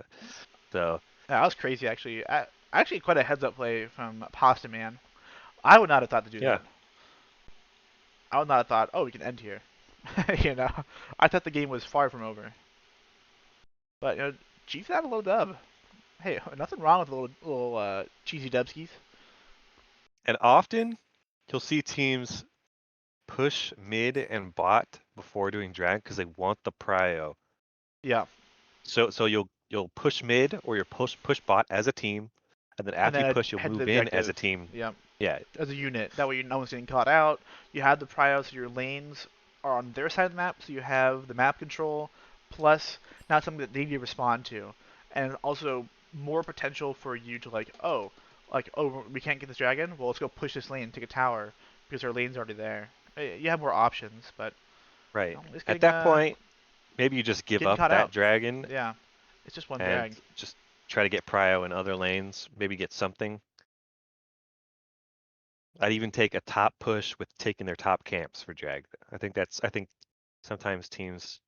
So. Yeah, that was crazy, actually. Actually, quite a heads-up play from Pasta Man. I would not have thought to do Yeah. that. I would not have thought, oh, we can end here. You know, I thought the game was far from over. But you know, Chiefs had a little dub. Hey, nothing wrong with a little cheesy dubskis. And often you'll see teams push mid and bot before doing drag because they want the prio. Yeah. So you'll push mid or you'll push bot as a team, and then after And then you push, you'll head to move the in as a objective. team. Yeah. Yeah, As a unit. That way no one's getting caught out. You have the prio, so your lanes are on their side of the map, so you have the map control, plus not something that they need to respond to. And also more potential for you to oh, we can't get this dragon? Well, let's go push this lane, take a tower, because our lane's already there. You have more options, but right. it's At getting, that point, maybe you just give getting up caught that out. dragon Yeah. It's just one and drag. just try to get prio in other lanes. Maybe get something. I'd even take a top push with taking their top camps for drag. I think sometimes teams.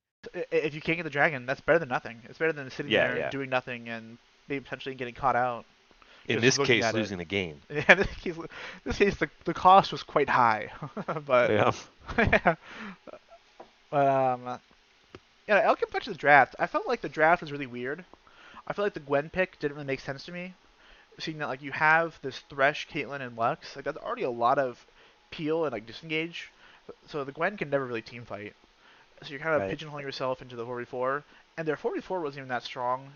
If you can't get the dragon, that's better than nothing. It's better than sitting Yeah, there yeah. doing nothing and maybe potentially getting caught out. In Just this looking case, at it. losing the game. Yeah, in this case, the cost was quite high, but Yeah. but yeah, Elkin touched the draft. I felt like the draft was really weird. I feel like the Gwen pick didn't really make sense to me. Seeing that you have this Thresh, Caitlyn, and Lux, that's already a lot of peel and disengage. So the Gwen can never really team fight. So you're kind of Right. pigeonholing yourself into the 4v4, and their 4v4 wasn't even that strong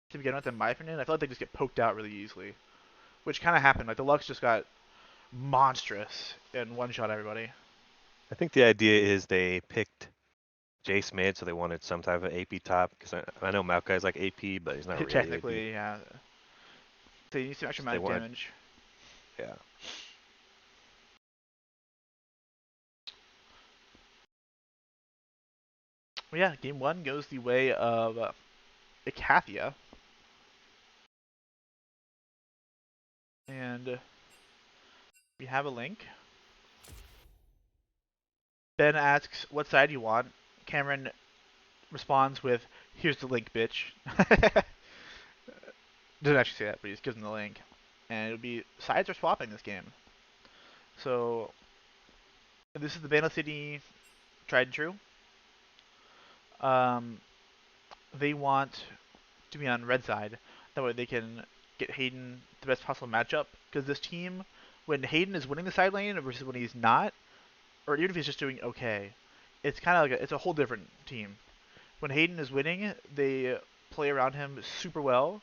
to begin with, in my opinion. I feel like they just get poked out really easily, which kind of happened. Like the Lux just got monstrous and one-shot everybody. I think the idea is they picked Jace mid, so they wanted some type of AP top. Because I know Maokai's like AP, but he's not really Technically, yeah. So you need some extra They amount of wanted- damage. AP. Yeah. Well, yeah, game one goes the way of Icathia. And we have a link. Ben asks, what side do you want? Cameron responds with, here's the link, bitch. Doesn't actually say that, but he just gives him the link. And it'll be, sides are swapping this game. So, this is the Bcity tried and true. They want to be on red side. That way they can get Hayden the best possible matchup. Because this team, when Hayden is winning the side lane versus when he's not, or even if he's just doing okay, it's kind of like it's a whole different team. When Hayden is winning, they play around him super well,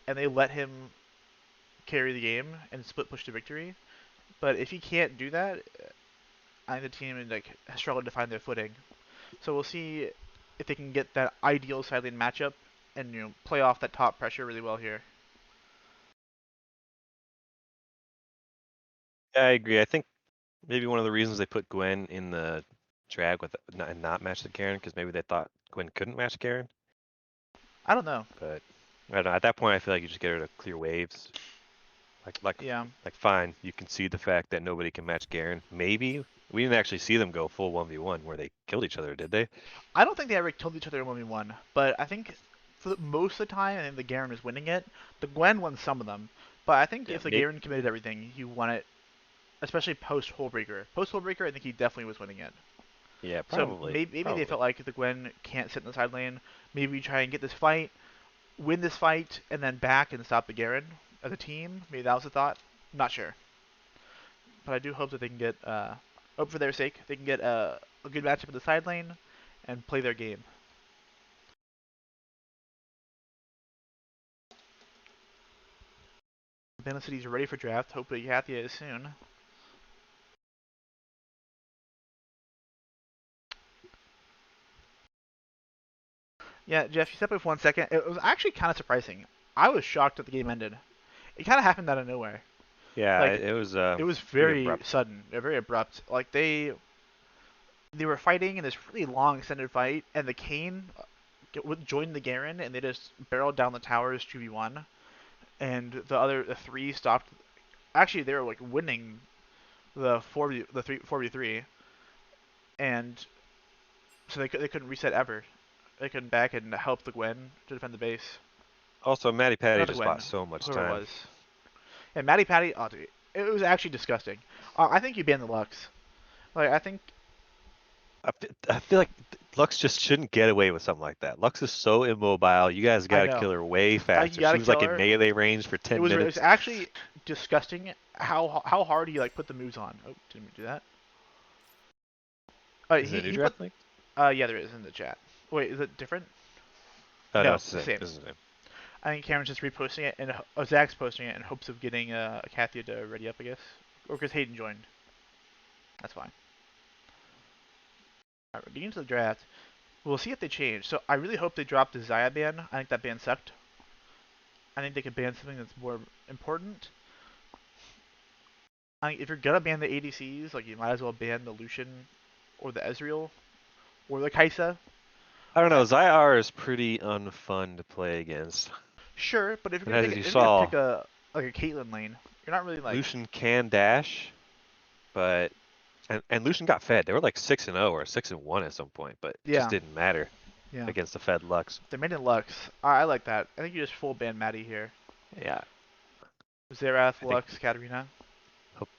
and they let him carry the game and split push to victory. But if he can't do that, I think the team has struggled to find their footing. So we'll see if they can get that ideal side lane matchup and play off that top pressure really well here. Yeah, I agree. I think maybe one of the reasons they put Gwen in the drag and not match the Garen because maybe they thought Gwen couldn't match Garen. I don't know. But I don't know. At that point, I feel like you just get her to clear waves. Yeah. Like fine, you can see the fact that nobody can match Garen. Maybe we didn't actually see them go full 1v1 where they killed each other, did they? I don't think they ever killed each other in 1v1, but I think for most of the time, I think the Garen was winning it. The Gwen won some of them, but I think Yeah, if the maybe. Garen committed everything, he won it, especially post Hullbreaker. Post Hullbreaker, I think he definitely was winning it. Yeah, So probably. maybe they felt like the Gwen can't sit in the side lane. Maybe we try and get this fight, win this fight, and then back and stop the Garen as a team. Maybe that was the thought. Not sure. But I do hope that they can get, hope for their sake, they can get a good matchup in the side lane and play their game. Bcity is ready for draft. Hopefully Icathia is soon. Yeah, Jeff, you stepped away for 1 second. It was actually kind of surprising. I was shocked that the game ended. It kind of happened out of nowhere. Yeah, Like, it was it was pretty very abrupt. sudden, very abrupt. Like, they were fighting in this really long extended fight, and the Kane joined the Garen, and they just barreled down the towers 2v1, and the three stopped. Actually, they were like winning the 4v3, and so they couldn't reset ever. They couldn't back and help the Gwen to defend the base. Also, Matty Patty Not the just Gwen, bought so much whoever it time. was. And Matty Patty, oh, dude, it was actually disgusting. I think you ban the Lux. Like, I think I feel like Lux just shouldn't get away with something like that. Lux is so immobile. You guys I got to know. kill her way You faster. gotta She was kill like in her. melee range for It 10 was minutes. actually disgusting how hard he like put the moves on. Oh, didn't do that. Is it a new He put draft link? yeah, there is in the chat. Wait, is it different? Oh no, No, it's it's the the same. same. This is the same. I think Cameron's just reposting it and Zach's posting it in hopes of getting Icathia to ready up, I guess, or because Hayden joined. That's fine. Alright, we're getting into the draft. We'll see if they change. So I really hope they drop the Xayah ban. I think that ban sucked. I think they could ban something that's more important. I think if you're gonna ban the ADCs, like you might as well ban the Lucian or the Ezreal or the Kai'Sa. I don't I, know. Zyar is pretty unfun to play against. sure, but And as you if you're gonna saw, pick a Caitlyn lane, you're not really like Lucian can dash, but and Lucian got fed. They were like 6-0 or 6-1 at some point, but it just yeah didn't matter yeah. against the fed Lux. They're made in Lux. I like that. I think you just full ban Maddie here. Yeah, Xerath, I think Lux, Katarina. hope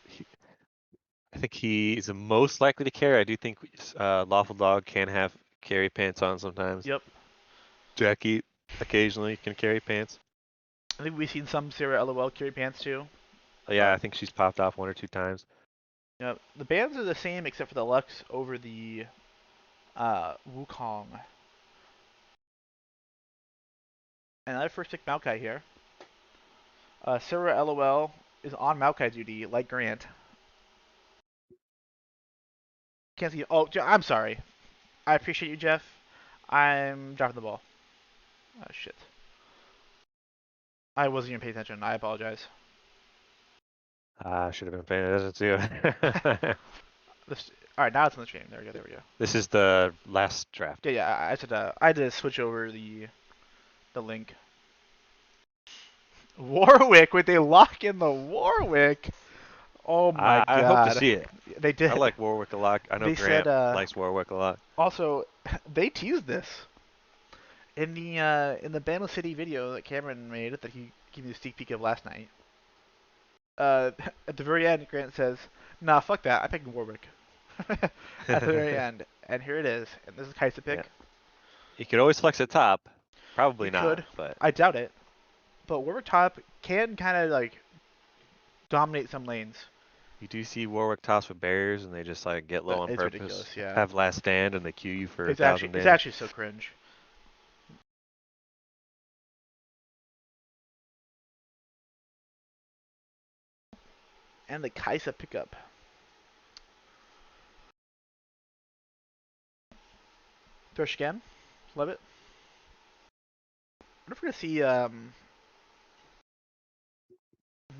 I think he's the most likely to carry. I do think Lawful Dog can have carry pants on sometimes. Yep. Jackie occasionally can carry pants. I think we've seen some Sarah LOL carry pants too. Yeah, But I think she's popped off 1 or 2 times. the bans are the same except for the Lux over the Wukong. And I first pick Maokai here. Sarah LOL is on Maokai duty, like Grant. Can't see. Oh, I'm sorry. I appreciate you, Jeff. I'm dropping the ball. Oh, shit. I wasn't even paying attention. I apologize. I should have been paying attention too. All right, now it's on the stream. There we go. There we go. This is the last draft. Yeah, yeah. I had to switch over the link. Warwick, would they lock in the Warwick? Oh my I hope to god. see it. They did. I like Warwick a lot. I know They Grant said likes Warwick a lot. also they teased this in the Bcity video that Cameron made that he gave me a sneak peek of last night. At the very end, Grant says, "Nah, fuck that. I picked Warwick." At the very end, and here it is. And this is Kaisa pick. Yeah. You could always flex at top. Probably You not, could. but I doubt it. but Warwick top can kind of like dominate some lanes. You do see Warwick toss with barriers, and they just like get low on It's purpose. ridiculous, yeah. Have last stand, and they queue you for It's 1,000 actually it's damage. actually so cringe. And the Kaisa pickup. Thrush again. Love it. I wonder if we're gonna see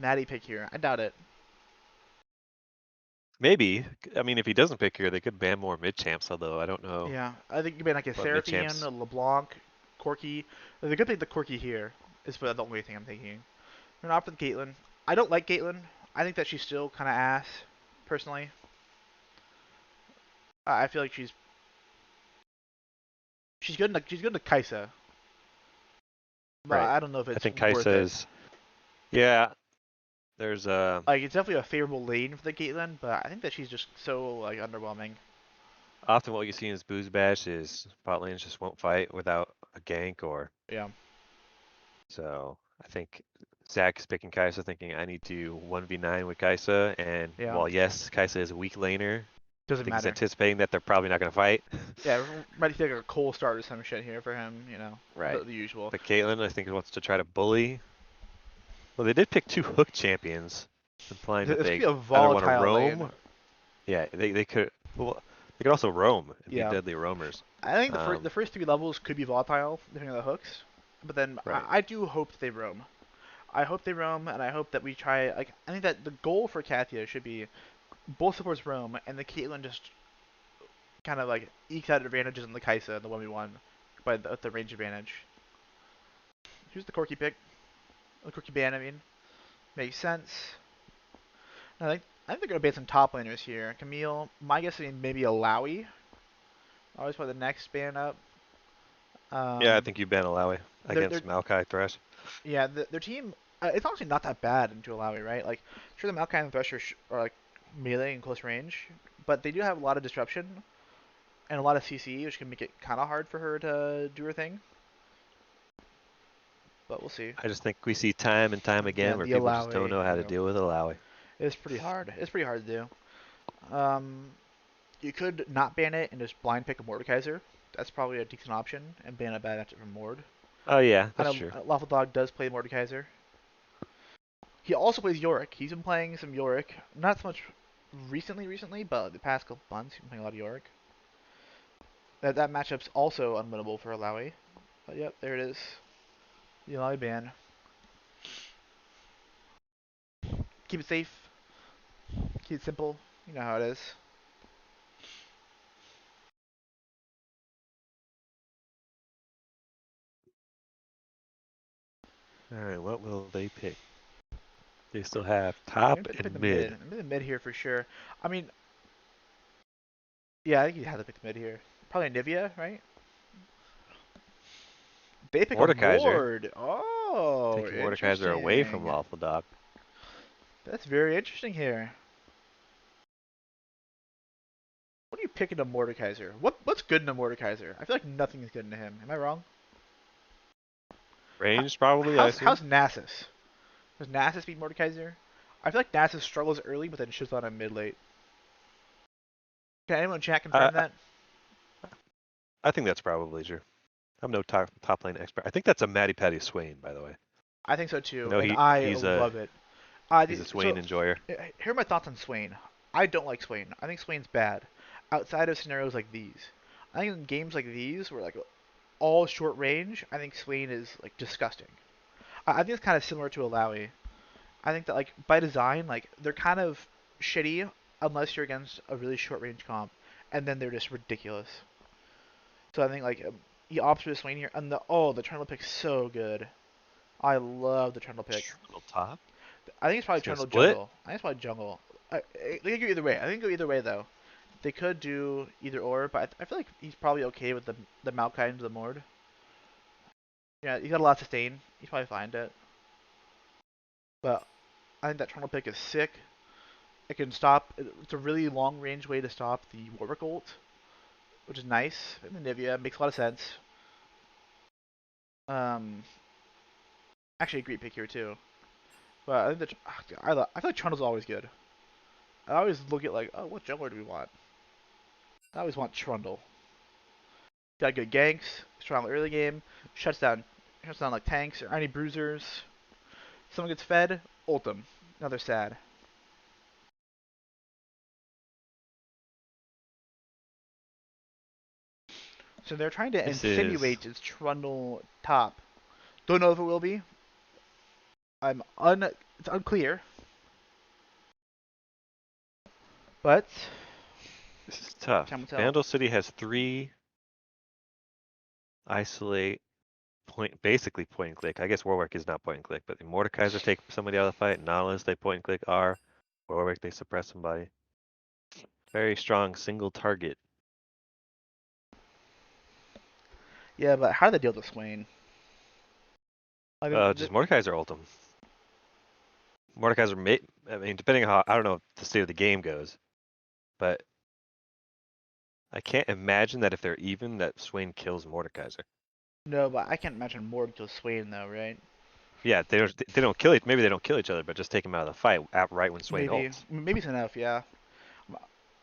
Maddie pick here. I doubt it. Maybe. I mean, if he doesn't pick here, they could ban more mid champs. Although I don't know Yeah, I think you ban like a what mid Seraphine, champs. a LeBlanc, Corki. They could pick the Corki here. Is the only thing I'm thinking. We're not for the Caitlyn. I don't like Caitlyn. I think that she's still kind of ass, personally. I feel like she's good. She's good in the Kaisa, but Right. I don't know if I it's think worth Kaisa it. is. Yeah. There's Like it's definitely a favorable lane for the Caitlyn, but I think that she's just so like underwhelming. often what you see in this booze bash is bot lanes just won't fight without a gank or Yeah, so. I think Zach is picking Kaisa, thinking I need to 1v9 with Kaisa, and yeah, while yes, Kaisa is a weak laner, I doesn't think he's matter. anticipating that they're probably not going to fight. Yeah, might take a coal start or some shit here for him. Right. The usual. But Caitlyn, I think, wants to try to bully. Well, they did pick two hook champions, implying that This could they be a either want to volatile lane. roam. Yeah, they could. Well, they could also roam and be Yeah, deadly roamers. I think Um, the first three levels could be volatile depending on the hooks, but then right. I do hope that they roam. I hope they roam, and I hope that we try. Like I think that the goal for Icathia should be both supports roam, and the Caitlyn just kind of like ekes out advantages in the Kaisa and the 1v1 by the range advantage. Who's the Corki pick? The Corki ban, I mean. Makes sense. I think they're gonna ban some top laners here. Camille, my guess is maybe a Lowy. Always put the next ban up. Yeah, I Um, think you ban Alawi they're against Maokai Thresh. yeah, their team. It's honestly not that bad into Lowy, right? Like, sure, the Maokai and Thresh are like melee and close range, but they do have a lot of disruption and a lot of CC, which can make it kind of hard for her to do her thing. But we'll see. I just think we see time and time again Again, where the people just don't Alawi. know how to deal with Alawi. It's pretty hard. It's pretty hard to do. You could not ban it and just blind pick a Mordekaiser. That's probably a decent option, and ban a bad matchup from Mord. Oh yeah, I that's know true. Lawful Dog does play Mordekaiser. He also plays Yorick. He's been playing some Yorick. Not so much recently, but the past couple months he's been playing a lot of Yorick. That matchup's also unwinnable for Alawi. But yep, there it is. The Alawi ban. Keep it safe. Keep it simple. You know how it is. All right, what will they pick? They still have I'm top gonna pick and the mid. mid. I'm in the mid here for sure. I mean, yeah, I think you have to pick the mid here. Probably Nivea, right? They pick a Mordekaiser, Mord. Oh, taking Mordekaiser away from interesting. Lawful Dog. That's very interesting here. What are you picking a Mordekaiser? What's good in a Mordekaiser? I feel like nothing is good in him. Am I wrong? Ranged probably, I assume. How's Nasus? Does Nasus beat Mordekaiser? I feel like Nasus struggles early, but then shits on him mid late. Can anyone in chat confirm I that? I think that's probably true. I'm no top lane expert. I think that's a Matty Patty Swain, by the way. I think so I too, know and I he's a love it. Swain So enjoyer. here are my thoughts on Swain. I don't like Swain. I think Swain's bad. Outside of scenarios like these, I think in games like these where like all short range, I think Swain is like disgusting. I think it's kind of similar to Alawi. I think that like by design, like they're kind of shitty unless you're against a really short range comp, and then they're just ridiculous. So I think like he opts for the Swain here, and the Trundle pick's so good. I love the Trundle pick. Trundle top. I think it's probably He's gonna Trundle split. jungle. I think it's probably jungle. They could go either way. I think go either way though. They could do either or, but I feel like he's probably okay with the Maokai into the Mord. Yeah, he got a lot of sustain. He's probably fine to it. But I think that Trundle pick is sick. It can stop. It's a really long range way to stop the Warwick ult, which is nice. And the Nivea makes a lot of sense. Um, Actually, a great pick here too. But I think that I feel like Trundle's always good. I always look at like, oh, what jungler do we want? I always want Trundle. Got good ganks, strong early game, shuts down like tanks or any bruisers. Someone gets fed, ult them. Now they're sad. So they're trying to This is insinuate it's Trundle top. Don't know if it will be. It's unclear. But this is tough. time will tell. Vandal City has 3 isolate basically point and click. I guess Warwick is not point and click, but the Mordekaiser take somebody out of the fight. Nautilus they point and click are. Warwick they suppress somebody. Very strong single target. Yeah, but how do they deal with Swain? I think Just Mordekaiser ult him. Mordekaiser I mean, depending on how, I don't know if the state of the game goes, but I can't imagine that if they're even, that Swain kills Mordekaiser. no, but I can't imagine Mord kills Swain though, right? Yeah, they don't kill it. Maybe they don't kill each other, but just take him out of the fight right when Swain ults. Maybe it's enough. Yeah.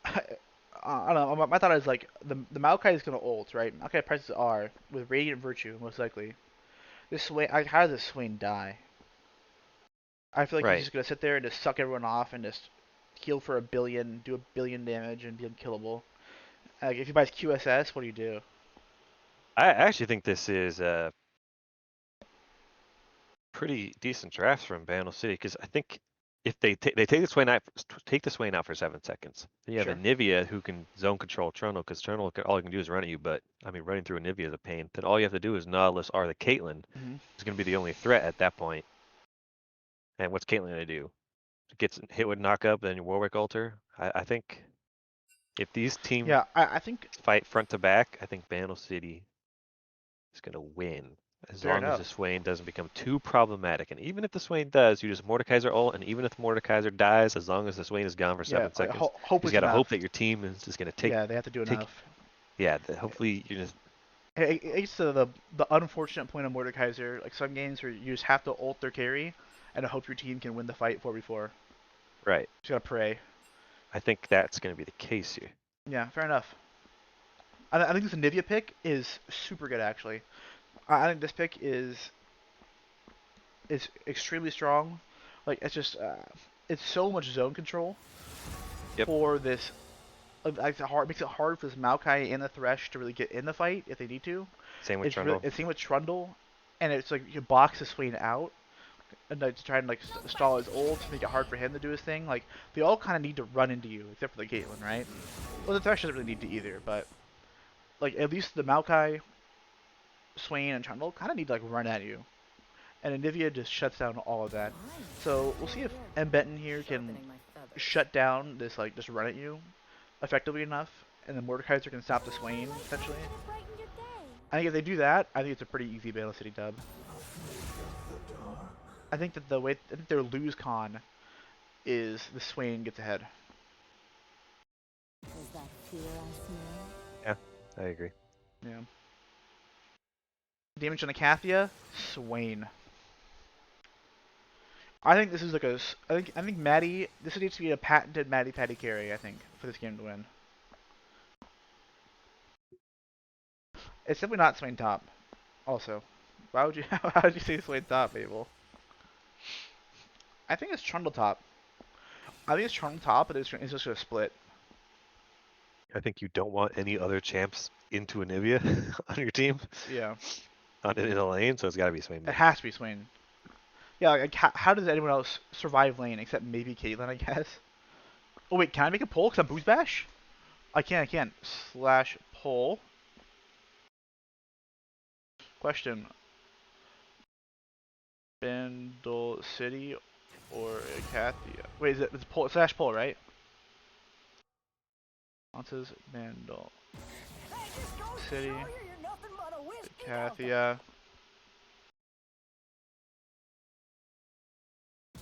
I don't know. My thought is like the Maokai is gonna ult, right? Maokai prices are with Radiant Virtue most likely. This Swain, how does this Swain die? I feel like he's Right. just gonna sit there and just suck everyone off and just heal for a billion, do a billion damage, and be unkillable. Like if he buys QSS, what do you do? I actually think this is a pretty decent draft from Vandal City because I think if they take the Swain out for 7 seconds, then you have Sure. Anivia who can zone control Trundle because Trundle all you can do is run at you. But I mean, running through Anivia is a pain. Then all you have to do is Nautilus or the Caitlyn Hmm. is going to be the only threat at that point. And what's Caitlyn going to do? Gets hit with knock up, then your Warwick altar. I think if these teams Yeah, I think fight front to back, I think Vandal City is going to win. As fair long as the enough. Swain doesn't become too problematic. And even if the Swain does, you just Mordekaiser ult, and even if Mordekaiser dies, as long as the Swain is gone for Yeah, 7 seconds, hope you is got to hope enough. that your team is just going to Yeah, they have to do take, enough. yeah, hopefully you just, It's the unfortunate point of Mordekaiser, like some games where you just have to ult their carry and hope your team can win the fight 4v4. right. Just gotta pray. I think that's going to be the case here. Yeah, fair enough. I think this Nivea pick is super good actually. I think this pick is extremely strong. Like it's just it's so much zone control Yep. for this. Makes it hard for this Maokai and the Thresh to really get in the fight if they need to. Same with Trundle. It's same with Trundle, and it's like you can box the Swain out and like, to try and like stall his ult, make it hard for him to do his thing. Like they all kind of need to run into you, except for the Caitlyn, right? Well, the Thresh doesn't really need to either, but like at least the Maokai, Swain, and Trundle kind of need to like run at you, and Anivia just shuts down all of that. So we'll see if M Benton here can shut down this like just run at you effectively enough, and then Mordekaiser can stop the Swain essentially. Brighten your day. I think if they do that, I think it's a pretty easy Battle City dub. I think that I think their lose con is the Swain gets ahead. Was that fear I smell? Yeah, I agree. Yeah. Damage on Icathia, Swain. I think this is like I think Maddie. This needs to be a patented Maddie Patty carry. I think for this game to win. It's simply not Swain top. Also, why would you? How would you say Swain top, Abel? I think it's Trundle top. I think it's Trundle top, but it's just gonna split. I think you don't want any other champs into Anivia on your team, Yeah, in the lane, so it's got to be Swain it mid. has to be Swain. Yeah, like how does anyone else survive lane except maybe Caitlyn, I guess? Oh wait, can I make a poll? Cause I'm boost bash? I can. Slash poll. Question. Bandle City or Icathia? Wait, it's poll slash poll, right? Answers Bandle City, Icathia.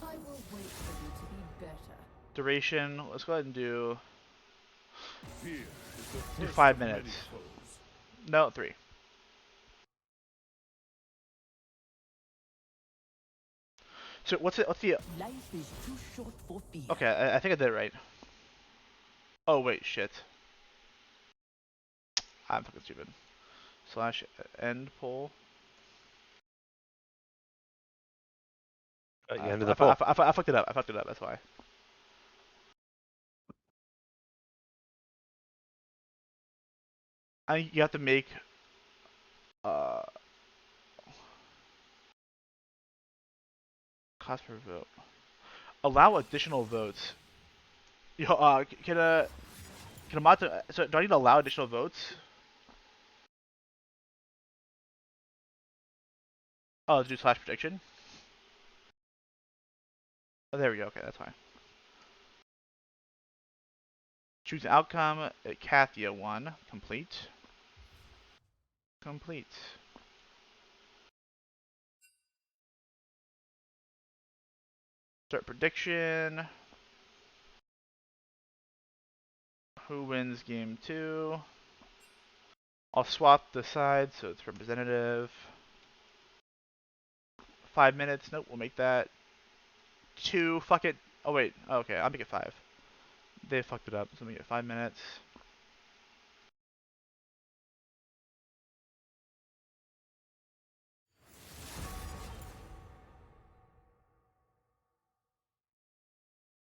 I will wait for you to be better. Duration. Let's go ahead and do Fear is the first 5 of many minutes. foes. No 3. So what's it? What's the? Life is too short for fear. Okay, I think I did it right. Oh wait, shit. I'm fucking stupid. Slash end poll. You ended the poll. I fucked it up. I fucked it up. That's why. You have to make uh cost per vote. Allow additional votes. Yo, can a mod? So do I need to allow additional votes? Oh, to do slash prediction. Oh, there we go. Okay, that's fine. Choose an outcome. Icathia 1. Complete. Complete. Start prediction. Who wins game 2? I'll swap the side so it's representative. 5 minutes. Nope, we'll make that 2. Fuck it. Oh, wait. Oh, okay, I'll make it 5. They fucked it up, so make it 5 minutes.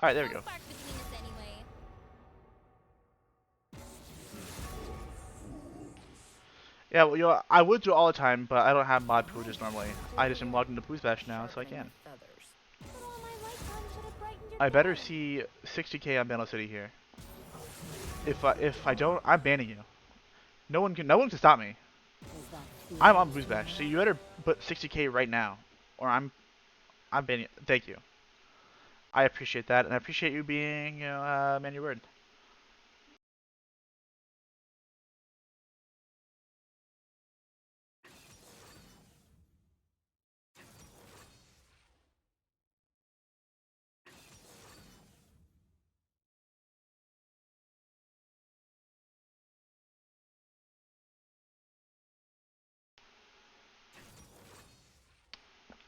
Alright, there we go. Spark between us anyway. Yeah, well, I would do it all the time, but I don't have mod privileges normally. I just am logged into Bluesbash now, so I can. But all my lifetime should have brightened your I better day. see 60k on Bcity here. If I don't, I'm banning you. No one can stop me. Is that fear I'm on in Bluesbash, so me? you better put 60k right now, or I'm banning you. Thank you. I appreciate that, and I appreciate you being, man your word.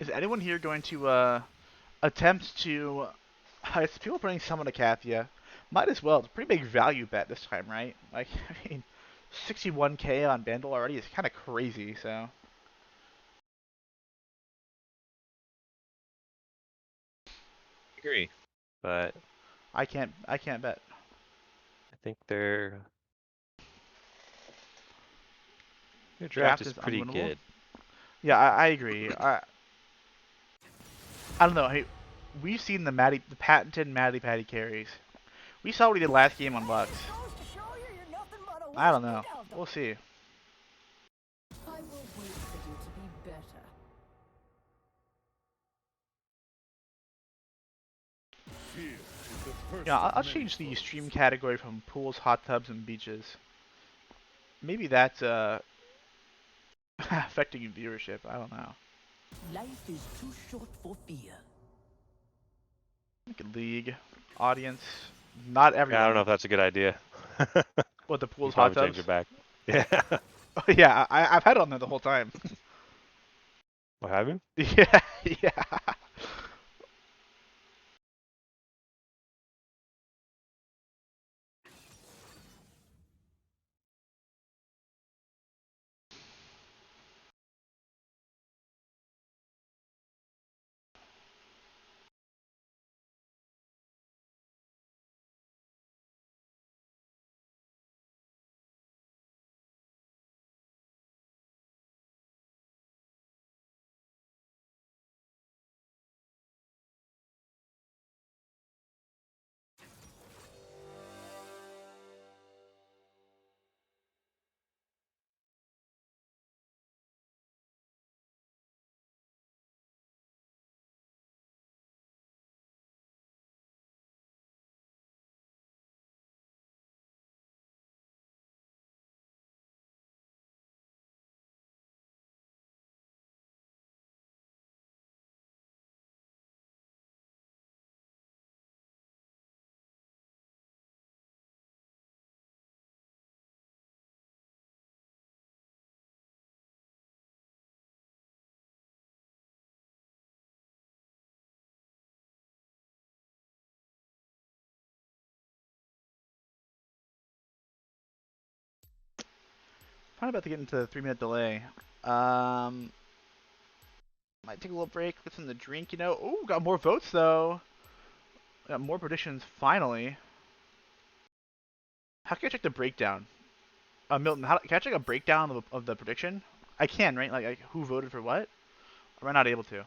Is anyone here going to attempt to? It's people putting someone to Icathia. Might as well. It's a pretty big value bet this time, right? Like, I mean, 61k on Bandle already is kind of crazy. So Agree. But I can't bet. I think their draft Draft is is pretty unwinnable. good. Yeah, I agree. I don't know. Hey, we've seen the patented Maddie Patty carries. We saw what he did last game on Bucks. Goes to show you you're nothing but a I don't whiskey know. delta. We'll see. I will wait for you to be better. Fear is the first Yeah, of I'll many change the foes. stream category from pools, hot tubs, and beaches. Maybe that's affecting viewership. I don't know. Life is too short for fear. Make a league audience. Not Yeah, I don't know everyone. if that's a good idea. What the You pools, hot probably change tubs? it back. Yeah. Yeah, I've had it on there the whole time. What happened? Yeah, yeah. Probably about to get into the 3-minute delay. Um, might take a little break, get something to drink, you know. Ooh, got more votes though. Got more predictions finally. How can I check the breakdown? Milton, can I check a breakdown of the prediction? I can, right? Like who voted for what? Or am I not able to?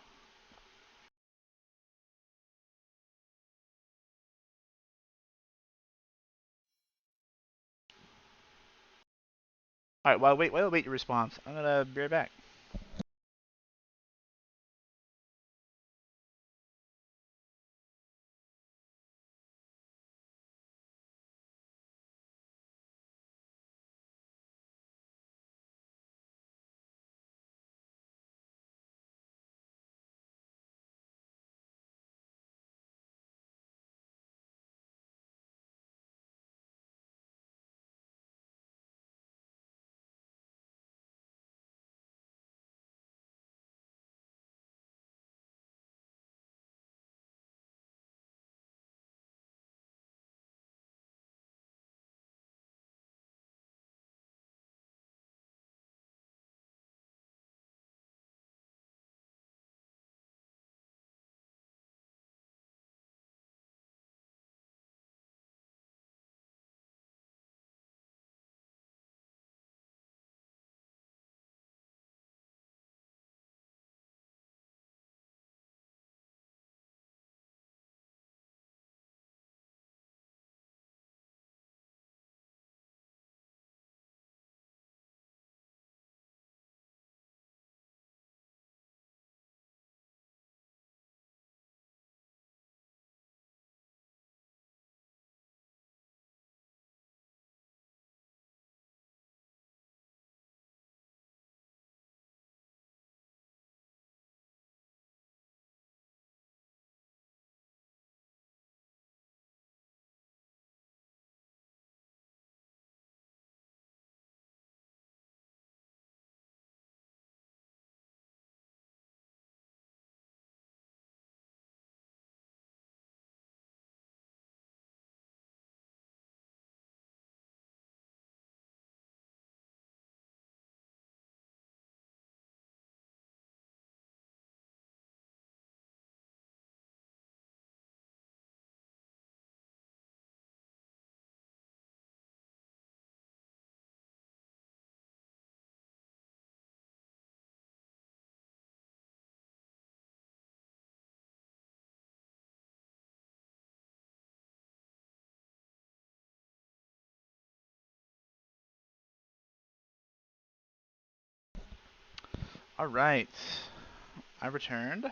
All right. While I wait your response, I'm gonna be right back. All right. I returned.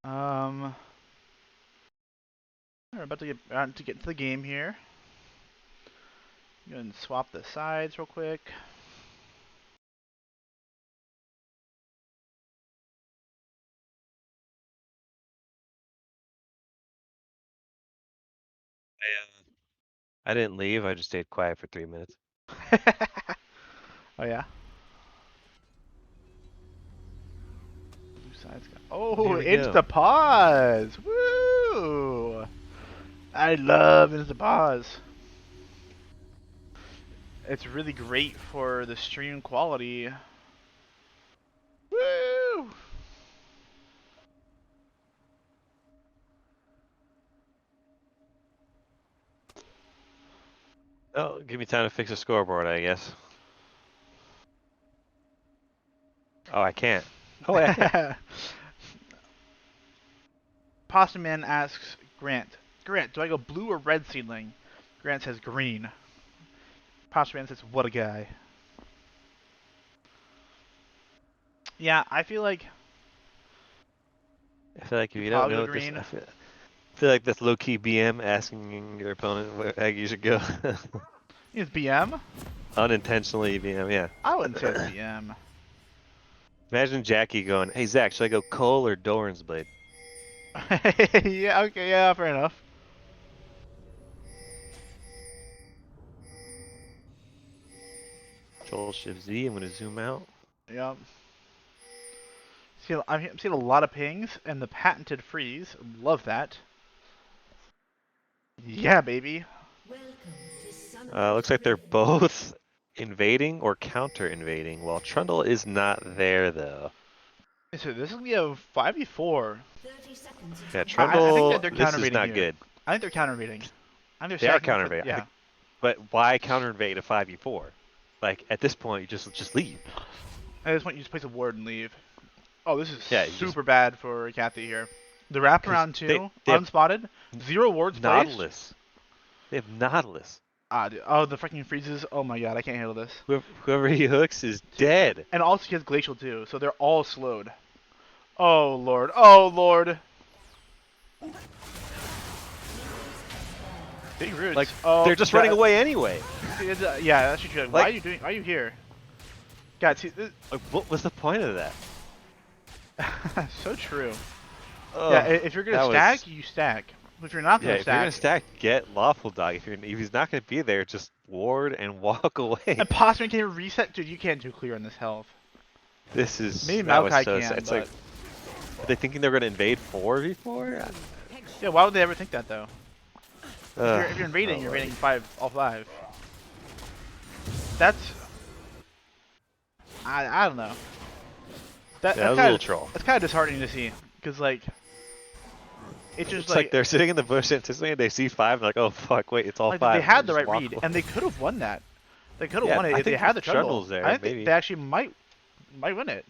We're about to get into the game here. Go ahead and swap the sides real quick. I didn't leave. I just stayed quiet for 3 minutes. Oh yeah. Blue sides got. Here Oh, we go. insta pause. Woo! I love insta pause. It's really great for the stream quality. Woo! Oh, give me time to fix the scoreboard, I guess. Oh, I can't. Oh, wait, I can. Pasta Man asks Grant, do I go blue or red seedling? Grant says green. Pasta Man says, what a guy. Yeah, I feel like I feel like if you you don't probably go know this, green. I feel like that's low-key BM asking your opponent where Aggie should go. It's BM? Unintentionally BM, yeah. I wouldn't say it's BM. Imagine Jackie going, "Hey Zach, should I go Cole or Doran's Blade?" Yeah, okay, yeah, fair enough. Control Shift Z. I'm gonna zoom out. Yep. I'm seeing a lot of pings and the patented freeze. Love that. Yeah, baby. Welcome to Looks Summoner's like they're Rift. both invading or counter invading, while Trundle is not there though. So this is gonna be a 5v4. 30 seconds Yeah, until I think Trundle, that they're this counter is invading not here. good. I think they're counter invading. I think they're They are stacking up counter for, invading. yeah. But why counter invade a 5v4? Like at this point, you just leave. At this point, you just place a ward and leave. Oh, this is Yeah, you just super bad for Icathia here. The because wraparound they too, they have unspotted, 0 wards placed. Nautilus. They have Nautilus. Ah, dude. Oh, the fucking freezes. Oh my god, I can't handle this. Whoever he hooks is Dude. dead. And also he has glacial too, so they're all slowed. Oh lord. Oh lord. Big roots. Like oh, they're just running away anyway. Yeah, that's true. Why Like- are you doing? Why are you here? God, see, this, Like what was the point of that? so true. Ugh, Yeah, if you're gonna that was- stack, you stack. If you're not Yeah, gonna if you're gonna stack, stack, get Lawful Dog. If he's not gonna be there, just ward and walk away. and possibly can reset, dude. You can't do clear on this health. This is Maybe that was Maokai so can, sad. It's but like, are they thinking they're gonna invade 4v4? yeah, why would they ever think that though? Ugh, If you're invading, oh you're Lord. invading all five. That's I don't know. Yeah, that was a that's little troll. That's kind of disheartening to see, because like it just It's like they're sitting in the bush anticipating they see 5 and like, oh fuck, wait, it's all like 5. they had and the just right walk read, away. and they could have won that. They could have Yeah, won it I if they think had the if Trundle's Trundle. there, I think maybe. they actually might win it.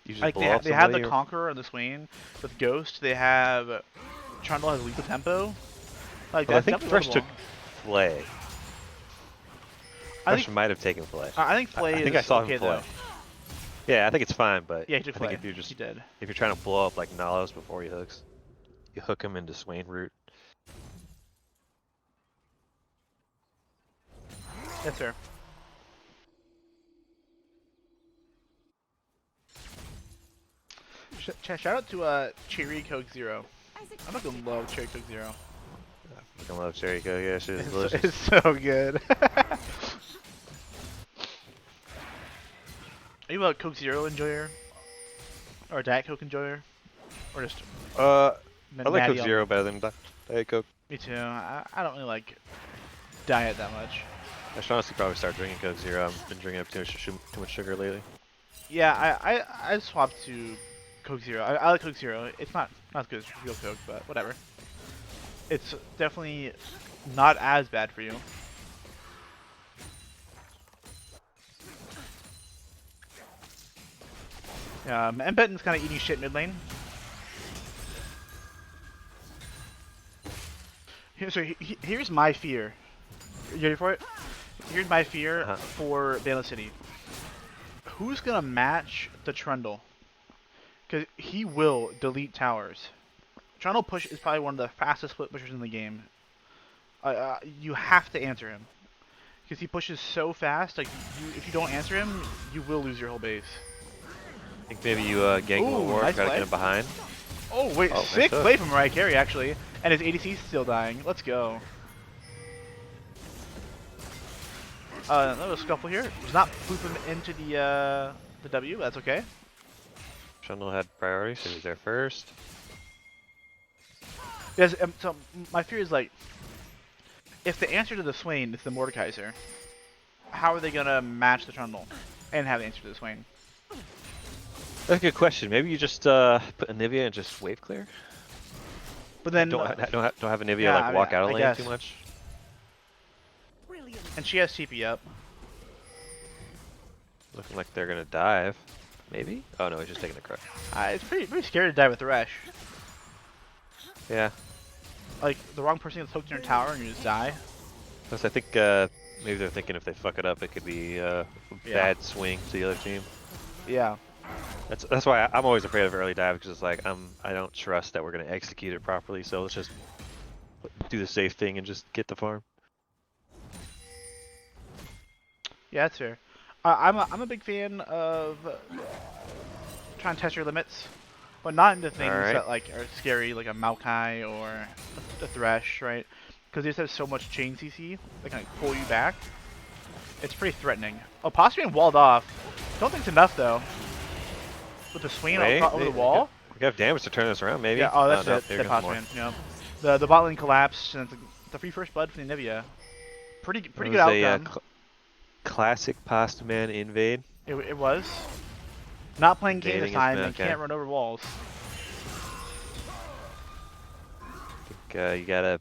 You just Like blow up they have the somebody or- Conqueror and the Swain with Ghost. They have Trundle has lethal tempo. Like Well, I that's think definitely Fresh took winnable. Flay. I Fresh think might have taken Flay. I think Flay I is think I saw him okay Flay. though. Yeah, I think it's fine, but Yeah, he took I Flay. think if you're just He did. if you're trying to blow up like Nalos before he hooks, you hook him into Swain route. Yes, sir. Shout out to Cherry Coke Zero. I fucking love Cherry Coke Zero. I fucking love Cherry Coke. Yeah, shit is It's, delicious. it's so good. Are you a Coke Zero enjoyer? Or a Diet Coke enjoyer? Or just I like natty Coke on- Zero better than Diet Coke. Me too. I don't really like Diet that much. I should honestly probably start drinking Coke Zero. I've been drinking up too much sugar lately. Yeah, I swapped to Coke Zero. I like Coke Zero. It's not as good as real Coke, but whatever. It's definitely not as bad for you. And Benton's kind of eating shit mid lane. Here's my fear. You ready for it? Here's my fear for Bcity. Who's gonna match the Trundle? Because he will delete towers. Trundle push is probably one of the fastest split pushers in the game. You have to answer him. Because he pushes so fast, like if you don't answer him, you will lose your whole base. I think maybe you gank him a Ooh, war, nice gotta play. get him behind. Oh wait, Oh, sick nice play hook. from Mariah Carey actually, and his ADC's still dying. Let's go. Another scuffle here. Does not poop him into the W. That's okay. Trundle had priority, so he was there first. Yes. So my fear is like, if the answer to the Swain is the Mordekaiser, how are they gonna match the Trundle and have the answer to the Swain? That's a good question. Maybe you just put Anivia and just wave clear. But then, Don't have Anivia yeah, like I mean, walk out of I lane guess. too much. and she has TP up. Looking like they're gonna dive. Maybe? Oh no, he's just taking the crush. It's pretty scary to die with Thresh. Yeah. Like the wrong person gets hooked in your tower and you just die. Plus, I think maybe they're thinking if they fuck it up, it could be a bad swing to the other team. Yeah. That's why I'm always afraid of early dive because it's like I don't trust that we're gonna execute it properly. So let's just do the safe thing and just get the farm. Yeah, that's fair. I'm a big fan of trying to test your limits, but not into things Alright. that like are scary, like a Maokai or a Thresh, right? Because they just have so much chain CC, they can like pull you back. It's pretty threatening. Oh, Posturing walled off. Don't think it's enough though. With the swing Wait, over the wall. We got damage to turn this around, maybe. Yeah. Oh, that's no, it. there Dead comes more. Posturing. Yeah. The bot lane collapsed, and it's the free first blood from the Anivia. Pretty It good was a, outcome. classic pasta man invade. It was. Not playing game this Invading his time and Maokai. can't run over walls. You gotta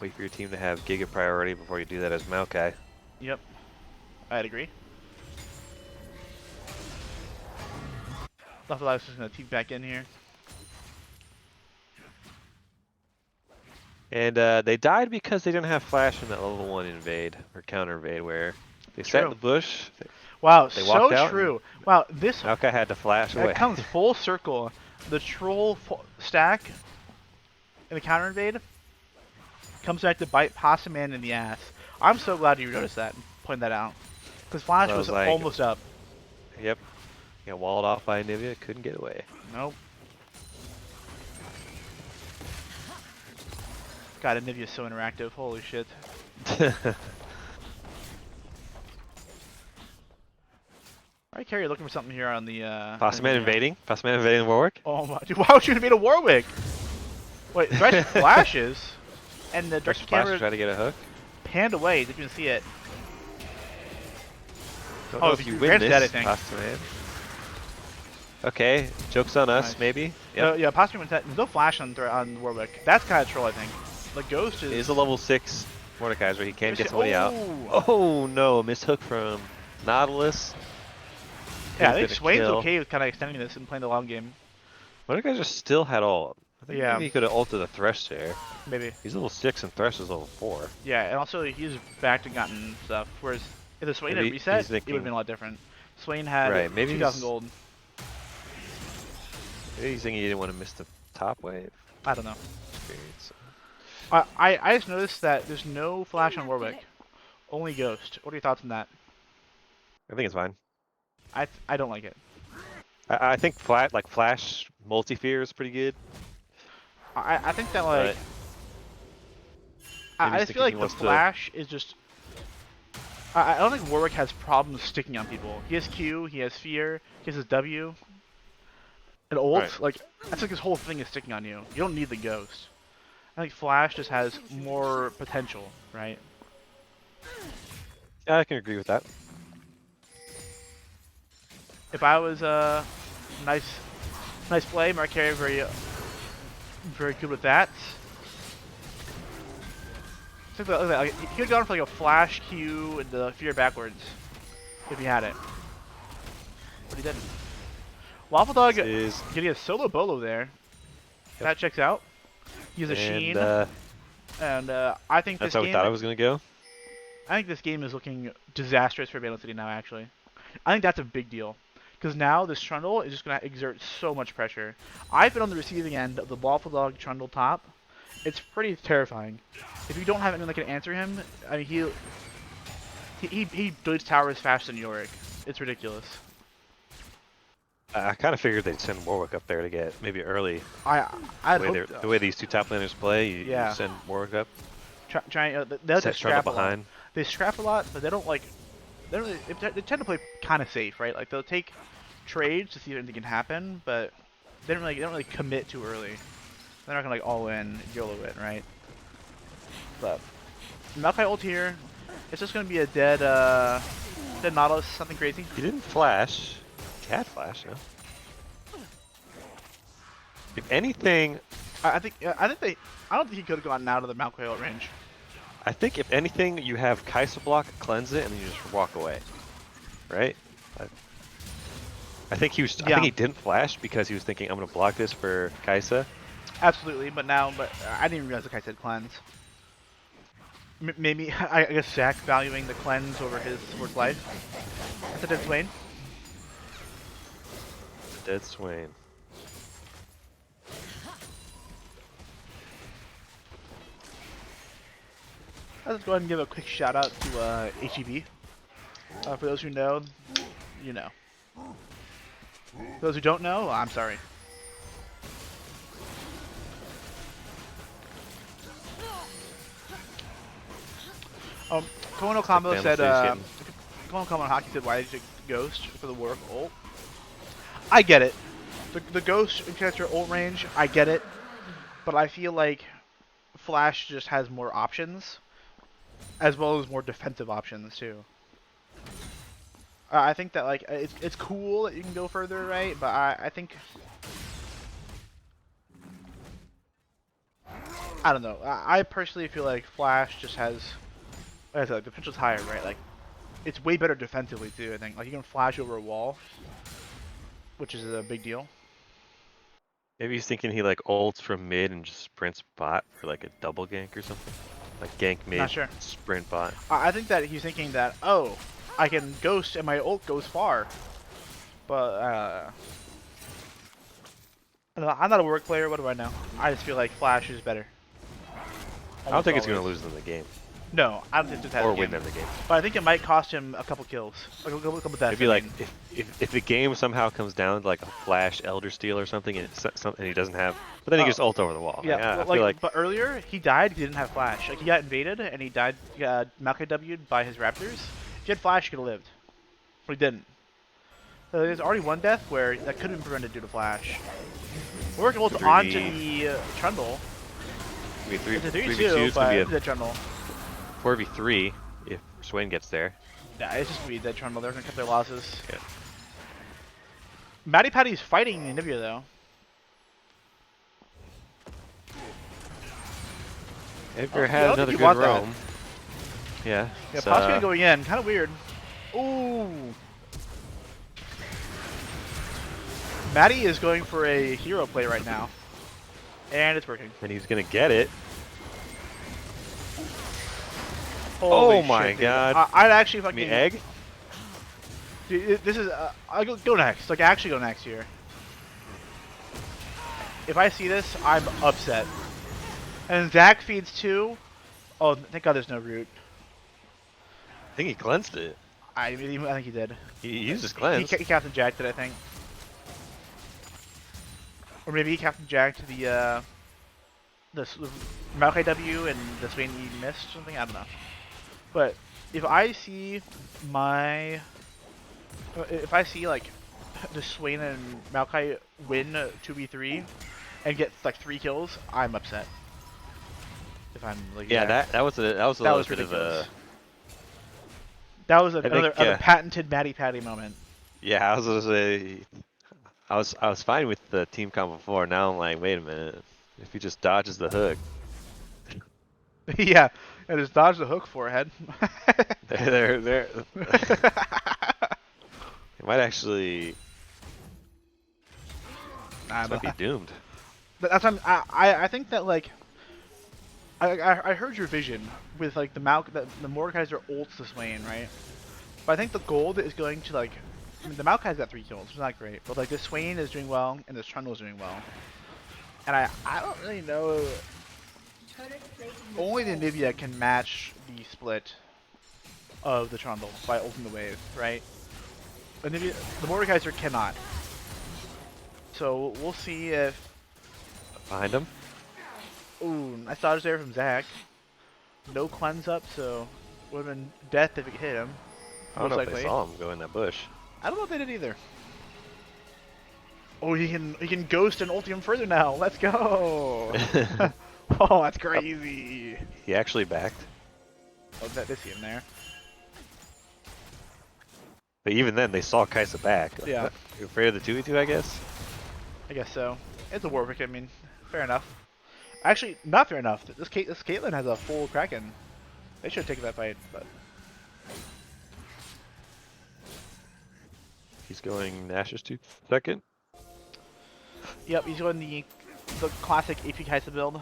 wait for your team to have Giga priority before you do that as Maokai. Yep. I'd agree. I thought I was just gonna teep back in here. And they died because they didn't have flash in that level 1 invade or counter invade where they sat in True. the bush. Wow, They walked so out true. Wow, this Maokai had to flash away. that comes full circle. The troll stack in the counter invade comes back to bite Pasta Man in the ass. I'm so glad you noticed that and pointed that out. Because Flash I was was like- almost up. Yep. Got walled off by Anivia, couldn't get away. Nope. God, Anivia's so interactive. Holy shit. Alright, Carrie, looking for something here on the Pasta man the- invading? Pasta man invading Warwick? Oh my dude, why would you invade a Warwick? Wait, Thresh flashes and the First direction flash camera try to get a hook. panned away, didn't even see it. Don't Oh, know if if you you win ran to this, that, I think. Pasta man. Okay, joke's on us, Nice. maybe. Yeah, Pasta Man, there's no flash on Warwick. That's kind of troll, I think. The Ghost It is... is a level 6 Mordekaiser, he can get somebody out. Oh! Oh no, mishook from Nautilus. Yeah, I Could've think been a Swain's kill. okay with kind of extending this and playing the long game. Mordekaiser still had all. I think Yeah. maybe he could have ulted the Thresh there. Maybe. He's level 6 and Thresh is level 4. Yeah, and also he's backed and gotten stuff. Whereas if the Swain had Maybe reset, he's it would have thinking- been a lot different. Swain had Right, maybe 2,000 he's- gold. Maybe he's thinking he didn't want to miss the top wave I don't know. experience. I just noticed that there's no flash on Warwick. Only Ghost. What are your thoughts on that? I think it's fine. I don't like it. I think Flash multi-fear is pretty good. I think that like... But I maybe just he's feel like thinking he the wants to- flash is just... I don't think Warwick has problems sticking on people. He has Q, he has Fear, he has his W. And ult, Right. like, that's like his whole thing is sticking on you. You don't need the Ghost. I think Flash just has more potential, right? Yeah, I can agree with that. If I was nice play, Mark Carey very good with that. Look at that, like, he could have gone for like a Flash Q and the Fear backwards if he had it, but he didn't. Waffle Dog This is getting a solo bolo there. That checks out. He has a Sheen, and I think that's this how we game. thought it was gonna go. I think this game is looking disastrous for Bcity now. Actually, I think that's a big deal because now this Trundle is just going to exert so much pressure. I've been on the receiving end of the Waffle Dog Trundle top. It's pretty terrifying. If you don't have anyone that can answer him, I mean, he builds towers faster than Yorick. It's ridiculous. I kind of figured they'd send Warwick up there to get maybe early. I'd The way these two top laners play, you Yeah. send Warwick up, they'll set just Trundle scrap a lot. behind. They scrap a lot, but they don't like. They tend to play kind of safe, right? Like they'll take trades to see if anything can happen, but they don't really commit too early. They're not gonna like all in YOLO it, right? But Maokai ult here. It's just gonna be a dead Nautilus, something crazy. He didn't flash. He had flash, no? If anything, I don't think he could have gone out of the Maokai ult range. I think if anything, you have Kaisa block, cleanse it, and then you just walk away. Right? I think he was. I Yeah. think he didn't flash because he was thinking, I'm gonna block this for Kaisa. Absolutely, but I didn't even realize the guy said cleanse. Maybe I guess Zach valuing the cleanse over his life. That's a dead Swain. Dead Swain. Let's go ahead and give a quick shout out to HEB. For those who know, you know. For those who don't know, I'm sorry. Kono Combo Like said, demonstration. Kono Combo on Hockey said, why did you Ghost for the Warwick ult? I get it. The Ghost increases your ult range, I get it. But I feel like Flash just has more options, as well as more defensive options too. I think that like it's cool that you can go further, right? But I think I don't know. I personally feel like Flash just has, like I said, like, the potential's higher, right? Like it's way better defensively too. I think like you can flash over a wall, which is a big deal. Maybe he's thinking he like ults from mid and just sprints bot for like a double gank or something. Like gank mid, Not sure. sprint bot. I think that he's thinking that, oh, I can ghost and my ult goes far. But I'm not a work player. What do I know? I just feel like Flash is better. I don't think it's Always. gonna lose them the game No, I don't think it's or that win game. them the game. But I think it might cost him a couple kills, like a couple deaths. Maybe I like mean. if the game somehow comes down to like a Flash Elder Steel or something, and it's something he doesn't have, but then he just ult over the wall. Yeah, Like, I well, feel like but earlier he died. He didn't have Flash. Like he got invaded and he died. Maokai W'd by his Raptors. If he had Flash, he could have lived, but he didn't. So there's already one death where that could have been prevented due to Flash. We're working ult onto the Trundle. we It's a 3v2, 3v2 but be it's a a Trundle. 4v3 if Swain gets there. Yeah, it's just gonna be a dead Trundle. They're gonna cut their losses. Yeah. Matty Patty's fighting Nivea though. Edgar I had don't another think good you want that. roam. Yeah. Yeah, so, Posca going in, kind of weird. Ooh. Matty is going for a hero play right now, and it's working. and he's gonna get it. Holy Oh my shit, dude. god. I'd actually I fucking. mean, egg. Dude, this is. I'll go next. Like, actually go next here. If I see this, I'm upset. And Zach feeds two. Oh, thank God there's no root. I think he cleansed it. I think he did. He used his He, cleanse. he Captain Jacked it, I think. Or maybe he Captain Jacked the Maokai W and the Swain he missed something. I don't know. But if I see like the Swain and Maokai win 2v3 and get like 3 kills, I'm upset. If I'm like Yeah, that was a that little was bit of ridiculous. a That was think, another patented Matty Patty moment. yeah. I was gonna say I was fine with the team comp before. Now I'm like, wait a minute. If he just dodges the hook, Yeah, and just dodge the hook forehead. they're it might actually Nah, might be doomed. But that's I think that like I heard your vision with like the Mordekaiser ults the Swain, right? But I think the gold is going to like the Maokai's got 3 kills, which is not great, but like this Swain is doing well and this Trundle is doing well. And I don't really know. Only the Nivea can match the split of the Trundle by ulting the wave, right? The Mordekaiser cannot. So we'll see if. Behind him. Ooh, nice dodge there from Zach. No cleanse up, so would have been death if it hit him. I don't know if likely. they saw him go in that bush. I don't know if they did either. Oh, he can ghost and ulti him further now. Let's go. Oh, that's crazy. He actually backed. Oh, they see him there. But even then, they saw Kaisa back. Yeah. You afraid of the 2v2, I guess? I guess so. It's a Warwick. I mean, fair enough. Actually, not fair enough. This Caitlyn has a full Kraken. They should have taken that fight, but He's going Nash's 2nd. yep, he's going the classic AP Kaisa build.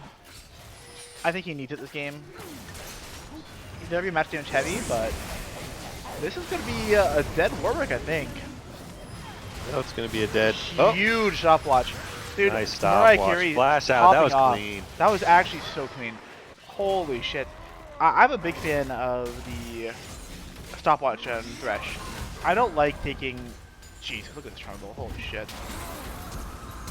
I think he needs it this game. He's never been match damage heavy, but this is going to be a dead Warwick, I think. No, it's going to be a dead. Oh, Huge stopwatch. Dude, nice Mariah stopwatch. Carey Flash out. That popping was off. clean. That was actually so clean. Holy shit. I'm a big fan of the stopwatch and Thresh. I don't like taking... Jeez, look at this Trundle. Holy shit.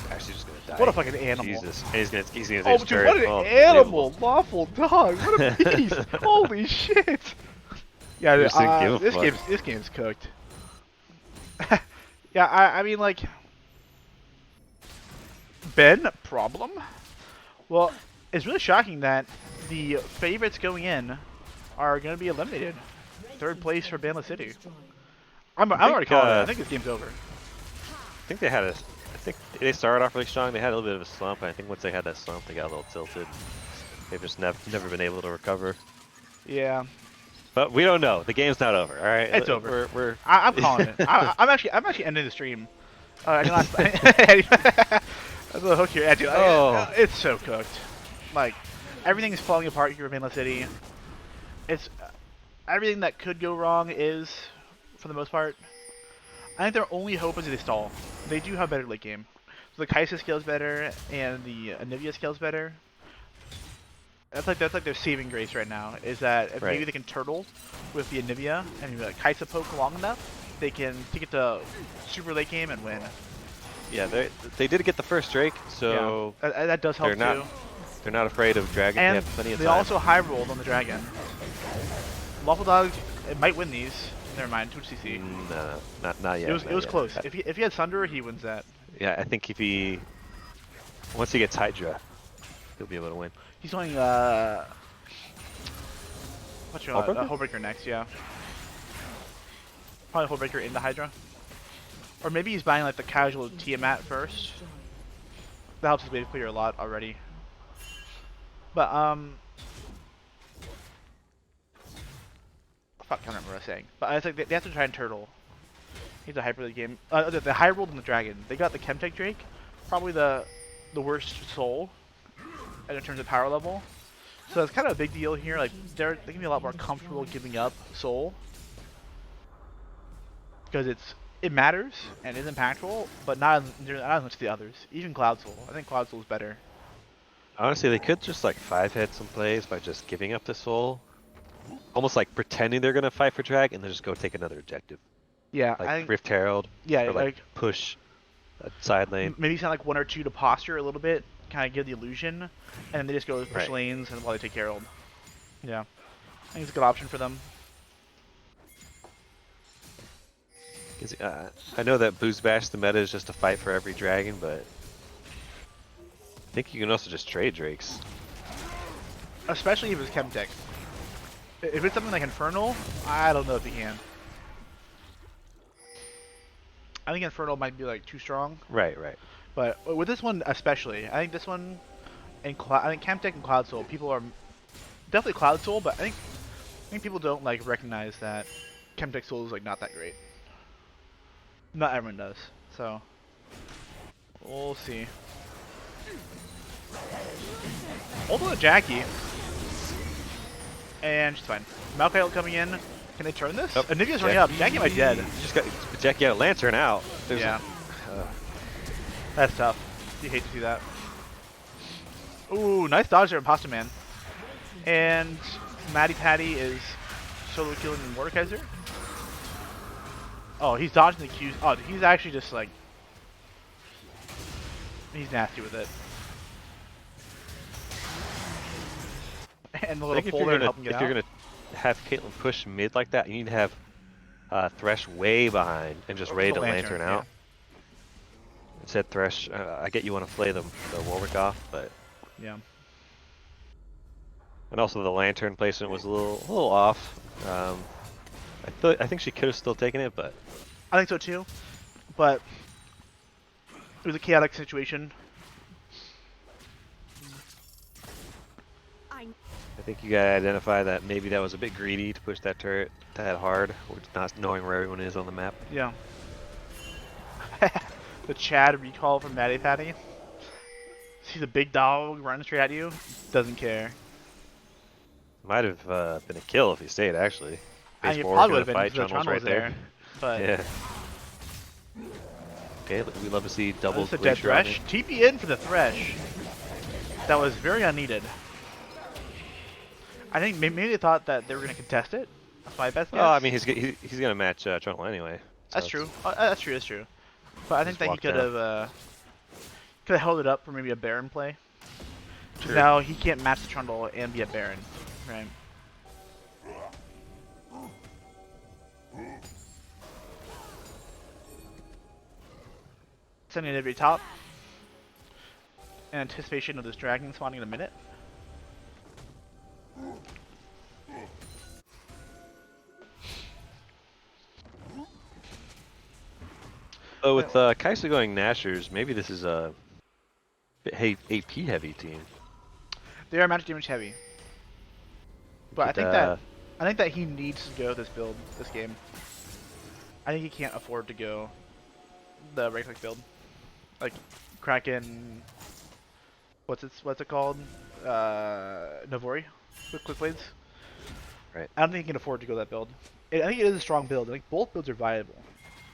Actually, just going to die. What a fucking animal. Jesus. And he's going to Oh, take dude, what an animal. Lawful dog. What a beast. Holy shit. Yeah, Just didn't give a fuck. this game's cooked. Yeah, I mean, like... Ben, problem? Well, it's really shocking that the favorites going in are going to be eliminated. 3rd place for Bcity. I'm already calling it. I think this game's over. I think they had a. I think they started off really strong. They had a little bit of a slump. And I think once they had that slump, they got a little tilted. They've just never been able to recover. Yeah, But we don't know. The game's not over. All right, it's over. We're I'm calling it. I'm actually ending the stream. I can that's a little hook here. Yeah, dude, Oh. it's so cooked. Like everything is falling apart here in Mainland City. It's everything that could go wrong is, for the most part. I think their only hope is they stall. They do have better late game. So the Kaisa scales better and the Anivia scales better. That's like their saving grace right now. Is that if maybe they can turtle with the Anivia and like Kaisa poke long enough, they can take it to super late game and win. Yeah, they did get the first Drake, so yeah. That does help too. They're not afraid of Dragon. And they have plenty of they time. also high rolled on the Dragon. Lawful Dog, it might win these. Never mind, 2CC. No, not yet. It was close. If he had Sunder, he wins that. Yeah, I think once he gets Hydra, he'll be able to win. He's going what's your Hullbreaker next? Yeah, probably Hullbreaker into Hydra, or maybe he's buying like the casual Tiamat first. That helps his wave clear a lot already. But fuck, I can't remember what I was saying. But I think they have to try and turtle. He's a hyper league game. The high rolled in the Dragon. They got the Chemtech Drake, probably the worst soul in terms of power level. So that's kind of a big deal here. Like they can be a lot more comfortable giving up soul because it matters and is impactful, but not as much as the others. Even Cloud Soul. I think Cloud Soul is better. Honestly, they could just like 5-hit some plays by just giving up the soul, almost like pretending they're gonna fight for drag and then just go take another objective. Yeah, Like I think, Rift Herald. yeah, or like push a side lane. Maybe send like 1 or 2 to posture a little bit, kind of give the illusion, and then they just go push lanes and while they take Herald. Yeah, I think it's a good option for them. I know that Boost Bash the meta is just a fight for every dragon, but I think you can also just trade Drakes. Especially if it's Chemtech. If it's something like Infernal, I don't know if you can. I think Infernal might be like too strong. Right. But with this one especially, I think this one and I think Chemtech and Cloud Soul, people are definitely Cloud Soul, but I think people don't like recognize that Chemtech Soul is like not that great. Not everyone does, so we'll see. Ultimate Jackie, and she's fine. Malkail coming in. Can they turn this? Nope. Anivia's running up. Jackie might dead. Just got Jackie out, Lantern out. Yeah. That's tough. You hate to see that. Ooh, nice dodge there, Imposter Man. And Matty Patty is solo killing Mordekaiser. Oh, he's dodging the Qs. Oh, he's actually just like... He's nasty with it. And the little pull there to help him get out. If you're going to have Caitlyn push mid like that, you need to have Thresh way behind and just ready to lantern out. Instead, Thresh, I get you want to play the Warwick off, but... Yeah. And also the lantern placement was a little off. I think she could have still taken it, but... I think so too, but it was a chaotic situation. I think you gotta identify that maybe that was a bit greedy to push that turret that hard, or not knowing where everyone is on the map. Yeah. The Chad recall from Matty Patty. Sees a big dog running straight at you, doesn't care. Might have been a kill if he stayed, actually. I mean, it probably would have been because because the Trundle was there. But yeah. Okay, we love to see double. That's a dead Thresh. TP in for the Thresh. That was very unneeded. I think maybe they thought that they were going to contest it. That's my best guess. Oh, I mean, he's gonna match Trundle anyway. So that's true. That's true. But I think that he could have held it up for maybe a Baron play. Sure. Now he can't match the Trundle and be a Baron, right? Sending it every top. In anticipation of this dragon spawning in a minute. So with Kai'Sa going Nashers, maybe this is a AP heavy team. They are magic damage heavy, but Could, I think that he needs to go this build, this game. I think he can't afford to go the right click build, like Kraken. What's it called? Navori, quick blades. Right. I don't think he can afford to go that build. I think it is a strong build. I think both builds are viable.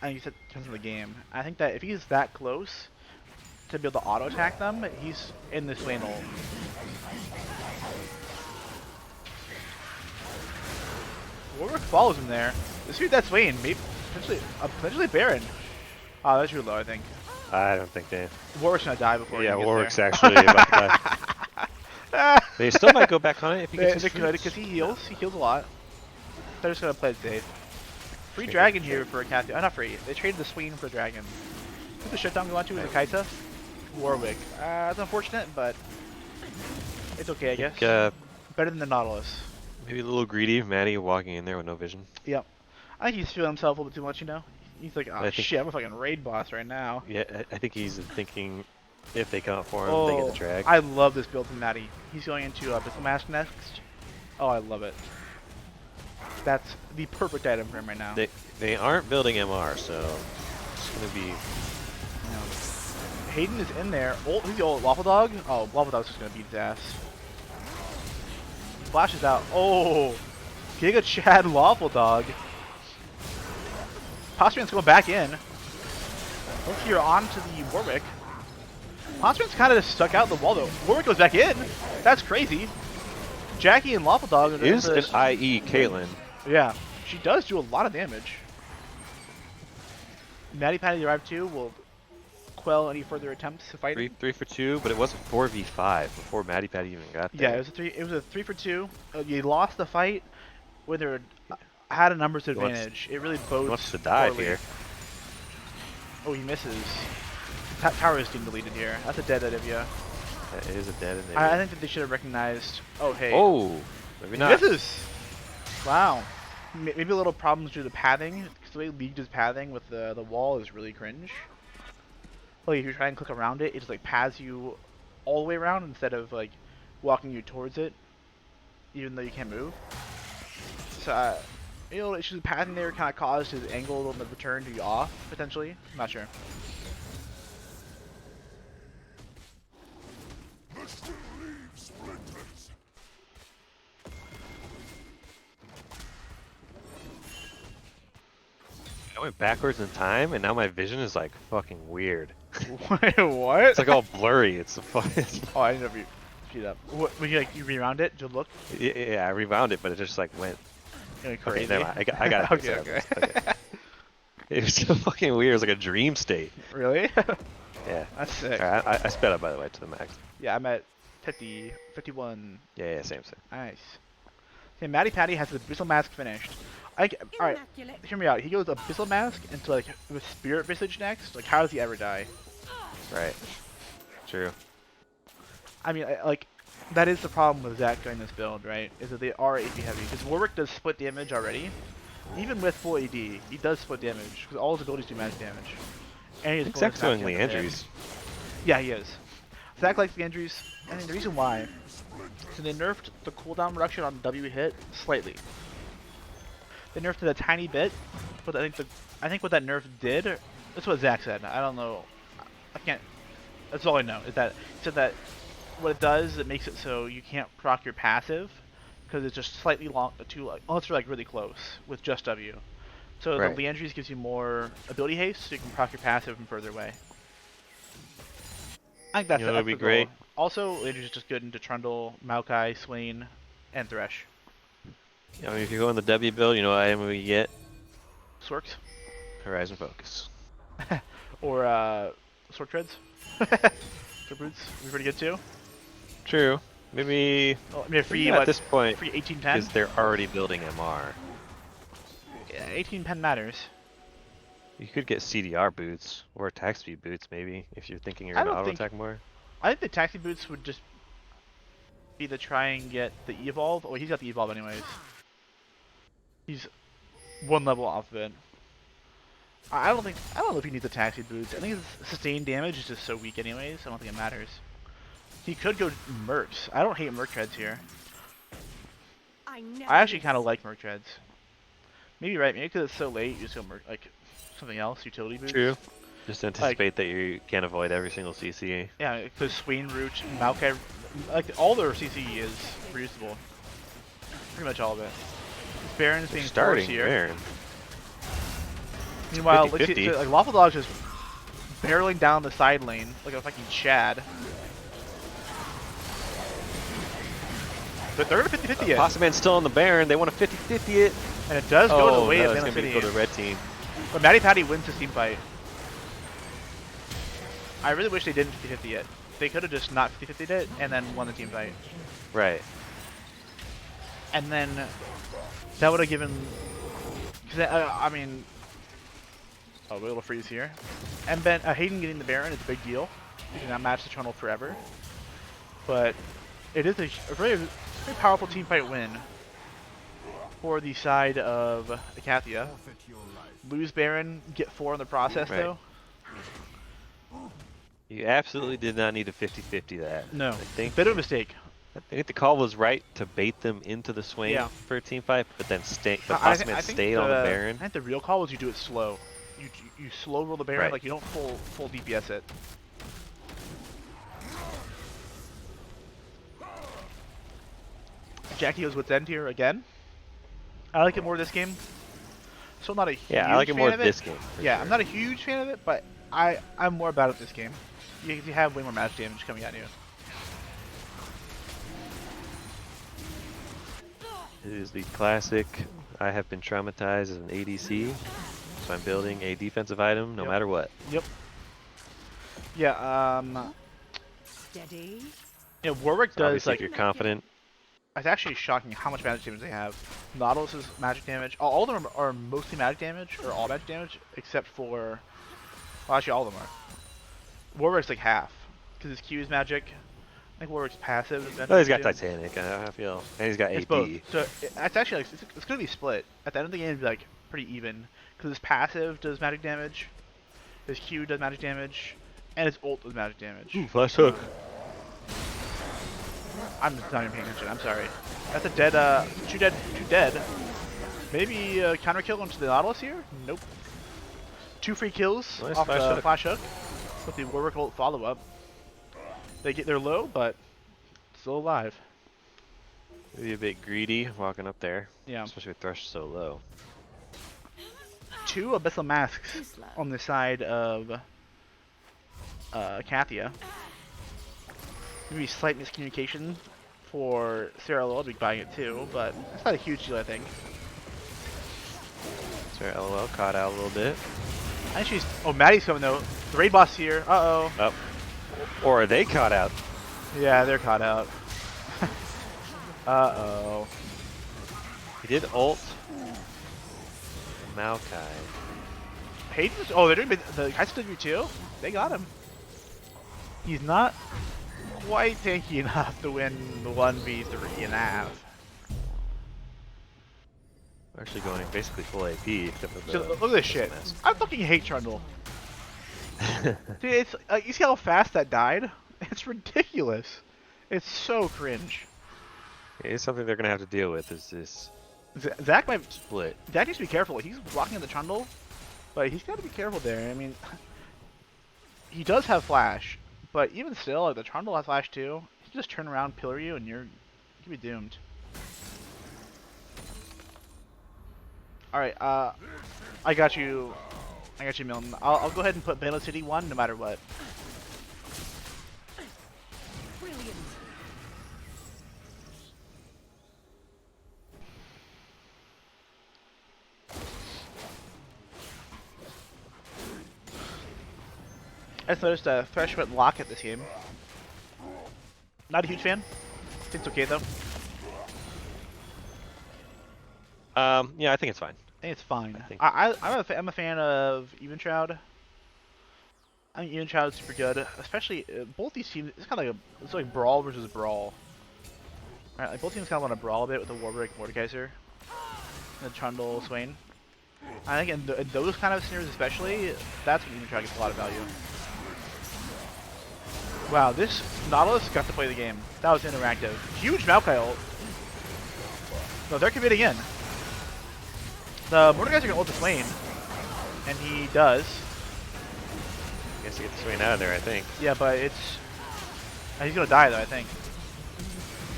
I think it depends on the game. I think that if he's that close to be able to auto attack them, he's in this lane ult. Warwick follows him there. This dude that's Swain, maybe potentially Baron. Oh, that's too low, I think. I don't think they. Warwick's gonna die before. Yeah, he gets Warwick's there. actually about to die. They still might go back on it if he They gets his could, fruits. because he heals. He heals a lot. They're just gonna play it safe. Free dragon here for Icathia. Oh, not free. They traded the Swain for dragon. Who's the shutdown we want to? Is it Kaita? Warwick. It's unfortunate, but it's okay, I guess. Better than the Nautilus. Maybe a little greedy, Maddie walking in there with no vision. Yep. I think he's feeling himself a little bit too much, you know? He's like, oh shit, I'm a fucking raid boss right now. Yeah, I think he's thinking if they come out for him, they get the drag. I love this build from Maddie. He's going into Abyssal Mask next. Oh, I love it. That's the perfect item for him right now. They aren't building MR, so it's gonna be. Hayden is in there. Oh, who's the old Waffle Dog? Oh, Waffle Dog's just gonna beat his ass. Flashes out. Oh, Giga Chad Waffle Dog. Postman's going back in. Looks you're on to the Warwick. Postman's kind of stuck out the wall though. Warwick goes back in. That's crazy. Jackie and Waffle Dog are Is an IE Caitlyn. Yeah, she does do a lot of damage. Natty Patty arrived too will quell any further attempts to fight. 3 for 2, but it was a 4v5 before Maddie Patty even got there. Yeah, it was a 3 for 2. You lost the fight when they had a numbers advantage. It really bodes. He wants to dive poorly. here. Oh, he misses. Tower is being deleted here. That's a dead Icathia. It is a dead in there. I think that they should have recognized. Oh, hey. Oh, maybe He not. misses. Wow. Maybe a little problems due to pathing. Because the way League does pathing with the wall is really cringe. Like if you try and click around it, it just like paths you all the way around instead of like walking you towards it, even though you can't move. So you know, issues with pathing there kind of caused his angle on the return to be off potentially. I'm not sure. I went backwards in time, and now my vision is like fucking weird. Wait, what? It's like all blurry. It's a fucking. Oh, I didn't know if you speed up. What, when you rewound it to look? Yeah, I rewound it, but it just like went. Crazy. Okay, never mind. I got it. Okay. It was so fucking weird. It was like a dream state. Really? Yeah. That's sick. Alright, I sped up by the way to the max. Yeah, I'm at 50, 51. Yeah, same. Nice. Okay, Matty Patty has the Abyssal Mask finished. Alright, hear me out. He goes Abyssal Mask into like with Spirit Visage next. Like, how does he ever die? Right. True. I mean, like, that is the problem with Zach going this build, right? Is that they are AP heavy. Because Warwick does split damage already. Even with full AD, he does split damage. Because all his abilities do magic damage. And he has Zach's bonus doing magic damage. Leandries. Yeah, he is. Zach likes Leandries. I mean, the reason why. So they nerfed the cooldown reduction on W hit slightly. They nerfed it a tiny bit, but I think what that nerf did, that's what Zach said. I don't know. I can't. That's all I know. Is that he said that what it does, it makes it so you can't proc your passive because it's just slightly long, unless you're like really close with just W. So Right. the Leandries gives you more ability haste, so you can proc your passive from further away. I think that's, That'd be the goal. great. Also, Leandries is just good into Trundle, Maokai, Swain, and Thresh. I mean, if you go on the W build, you know what item we get? Sworks. Horizon Focus. Or Sword Treads. Sword Boots would be pretty good too. True. Maybe. Oh, I mean, free maybe what? at this point, Free 18 pen. because they're already building MR. Yeah, 18 pen matters. You could get CDR boots or attack speed boots, maybe, if you're thinking you're I gonna don't auto think- attack more. I think the taxi boots would just be to try and get the evolve. Oh, he's got the evolve anyways. He's one level off of it. I don't know if he needs the taxi boots. I think his sustained damage is just so weak anyways. I don't think it matters. He could go mercs. I don't hate merc treads here. I actually kind of like merc treads. Maybe right. Maybe because it's so late, you just go merc like something else. Utility boots. True. Just anticipate that you can't avoid every single CC. Yeah, because Swain Root, Maokai, like all their CC is reusable. Pretty much all of it. This Baron is being Starting forced here. Baron. Meanwhile, let's 50-50. see, like Lawful Dog's just barreling down the side lane like a fucking Chad. But they're gonna 50-50 it. Possum still on the Baron. They want to 50-50 it. And it does go to the way no, of it's gonna Bcity. go to the red team. But Matty Patty wins this team fight. I really wish they didn't 50-50 it. They could have just not 50-50'd it and then won the team fight. Right. And then that would have given. Cause I mean, oh, we're a little freeze here. And Ben Hayden getting the Baron is a big deal. You can match the Trundle forever. But it is a very powerful team fight win for the side of Icathia. Lose Baron, get 4 in the process Right. though. You absolutely did not need to 50-50 that. No, I think bit of a mistake. the call was right to bait them into the swing Yeah. for a team fight, but then I Possum think stayed on the Baron. I think the real call was you do it slow. You slow roll the Baron, Right. like you don't full DPS it. Jackie goes with End here again. I like it more this game. So I'm not a huge Yeah, I like it fan more of this game. for Yeah, sure. I'm not a huge fan of it, but I'm more about it this game. You have way more match damage coming at you. It is the classic. I have been traumatized as an ADC, so I'm building a defensive item no Yep. matter what. Yep. Yeah. Steady. Yeah. Warwick does Obviously, like. if you're confident, It's actually shocking how much magic damage they have. Nautilus's magic damage. All of them are mostly magic damage, or all magic damage, except for. Well, actually, all of them are. Warwick's like half, because his Q is magic. I think Warwick's passive. is oh, he's got magic. Titanic. I feel, and he's got It's AD. both. So it's actually like it's gonna be split. At the end of the game, it'll be like pretty even, because his passive does magic damage, his Q does magic damage, and his ult does magic damage. Ooh, flash hook. I'm just not even paying attention. I'm sorry. That's a dead. Two dead. Maybe counter kill onto the Nautilus here? Nope. 2 free kills Nice off flash the hook. flash hook with the Warwick ult follow up. They're low, but still alive. Maybe a bit greedy walking up there, Yeah. especially with Thresh so low. 2 Abyssal Masks on the side of Icathia. Maybe slight miscommunication for Sarah Lil to be buying it too, but it's not a huge deal, I think. So LOL caught out a little bit. I think she's. Oh, Maddie's coming though. The raid boss here. Uh oh. Up. Or are they caught out? Yeah, they're caught out. Uh oh. He did ult. Maokai. Hayden's. Oh, they're doing the Kai's did too. They got him. He's not quite tanky enough to win the 1v3 and a half. Actually going basically full AP except for the. So look at this shit. mask. I fucking hate Trundle. Dude, it's you see how fast that died? It's ridiculous. It's so cringe. It's something they're gonna have to deal with. Is this Zach might. split? Zach needs to be careful. He's blocking at the Trundle, but he's got to be careful there. I mean, he does have flash, but even still, like, the Trundle has flash too. He can just turn around, pillar you, and you can be doomed. All right, I got you. I got you, Milton. I'll go ahead and put Bcity 1 no matter what. Brilliant. I just noticed Thresh went lock at this game. Not a huge fan. Think it's okay though. Yeah, I think it's fine. I think it's fine. I think- I'm a fan of Even Shroud. I think Even Shroud is super good, especially both these teams. It's kind of it's like brawl versus brawl. Right, like both teams kind of want to brawl a bit with the Warwick Mordekaiser, and the Trundle Swain. I think in those kind of scenarios especially, that's when you try to get a lot of value. Wow, this Nautilus got to play the game. That was interactive. Huge Maokai ult. No, they're committing in. The Mordekaiser are going to ult the Swain. And he does. I guess you get the Swain out of there, I think. Yeah, but it's... he's going to die, though, I think.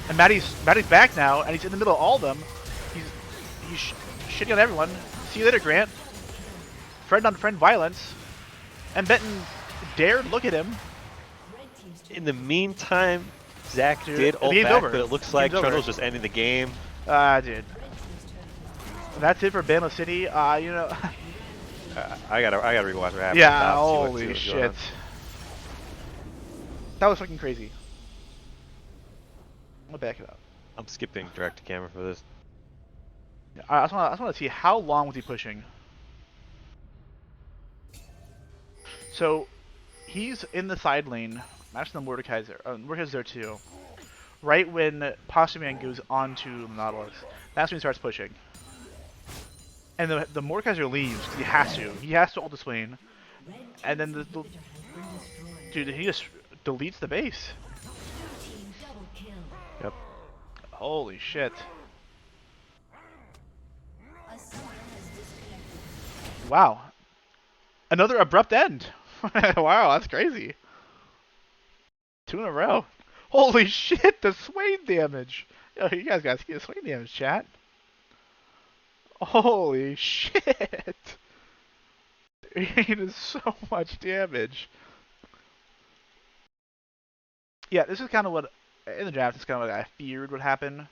And Maddie's back now, and he's in the middle of all of them. He's shitting on everyone. See you later, Grant. Friend on friend violence. And Benton dared look at him. In the meantime, Zach Dude, did the ult game's back, over. but it looks The like game's over. Trundle's just ending the game. Dude. That's it for Bcity. You know... I gotta rewatch what happened. yeah, See what's holy going shit. on. That was fucking crazy. I'll back it up. I'm skipping direct to camera for this. I just want to see how long was he pushing. So, he's in the side lane, matching the Mordekaiser. Mordekaiser's there too. Right when Postman goes onto the Nautilus, that's when he starts pushing. And the Mordekaiser leaves because he has to. He has to ult the Swain. And then dude, he just deletes the base. Yep. Holy shit. Wow. Another abrupt end. Wow, that's crazy. 2 in a row. Holy shit, the Swain damage. Yo, you guys gotta see the Swain damage, chat. Holy shit. It is so much damage. Yeah, this is kind of what, in the draft, it's kind of what I feared would happen.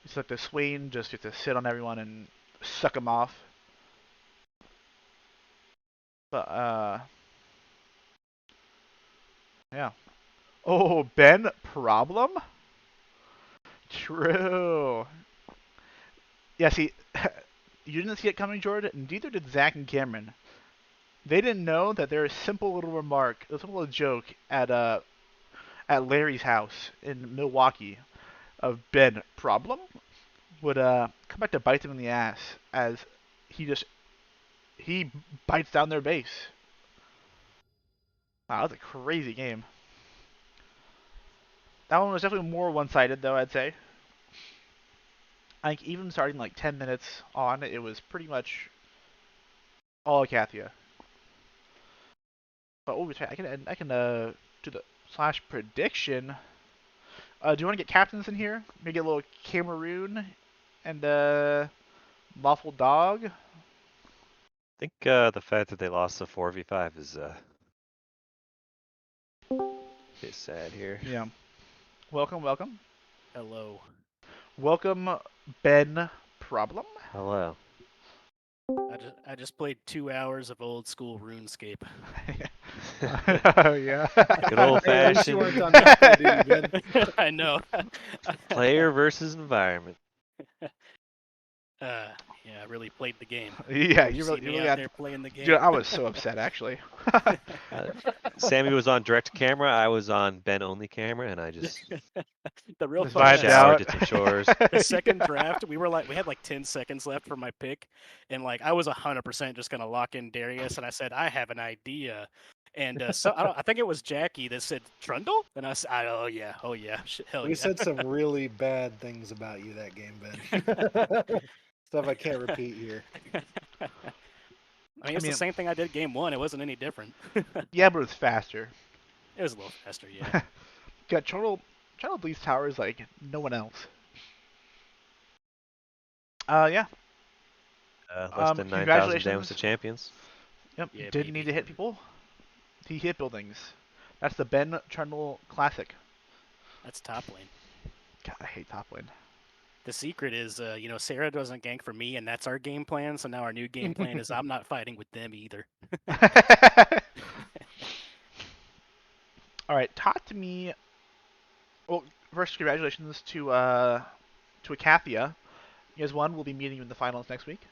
It's like the Swain just gets to sit on everyone and suck them off. But, yeah. Oh, Ben problem? True. Yeah, see, you didn't see it coming, Jordan, neither did Zach and Cameron. They didn't know that their simple little remark, a simple little joke at Larry's house in Milwaukee of Ben problem would come back to bite them in the ass as he bites down their base. Wow, that was a crazy game. That one was definitely more one-sided, though, I'd say. I think even starting like 10 minutes on, it was pretty much all Icathia. But what we try, I can do the slash prediction. Do you want to get captains in here? Maybe get a little Cameroon and Lawful Dog. I think the fact that they lost the 4v5 is a bit sad here. Yeah. Welcome, welcome. Hello. Welcome, Ben Problem. Hello. I just played 2 hours of old school RuneScape. Oh, yeah. Good old At least fashioned you weren't on that duty, Ben. I know. player versus environment. Yeah, I really played the game. Yeah, Did you see really, me you really out got. there playing the game. Dude, I was so upset actually. Sammy was on direct to camera. I was on Ben only camera, and I just The real Just fun vibed is, out. did some chores. the second draft, we had like 10 seconds left for my pick, and like I was 100% just gonna lock in Darius, and I said I have an idea, and so I think it was Jackie that said Trundle, and I said, oh yeah, hell We yeah. said some really bad things about you that game, Ben. Stuff I can't repeat here. I mean, it's the same thing I did game 1. It wasn't any different. Yeah, but it's faster. It was a little faster, yeah. Got Trundle bleeds towers like no one else. Yeah. Less than 9,000 damage congratulations. to champions. Yep. Yeah, Didn't need baby. to hit people. He hit buildings. That's the Ben Trundle classic. That's top lane. God, I hate top lane. The secret is, Sarah doesn't gank for me, and that's our game plan. So now our new game plan is I'm not fighting with them either. All right, talk to me. Well, first, congratulations to Icathia. You guys won. We'll be meeting you in the finals next week.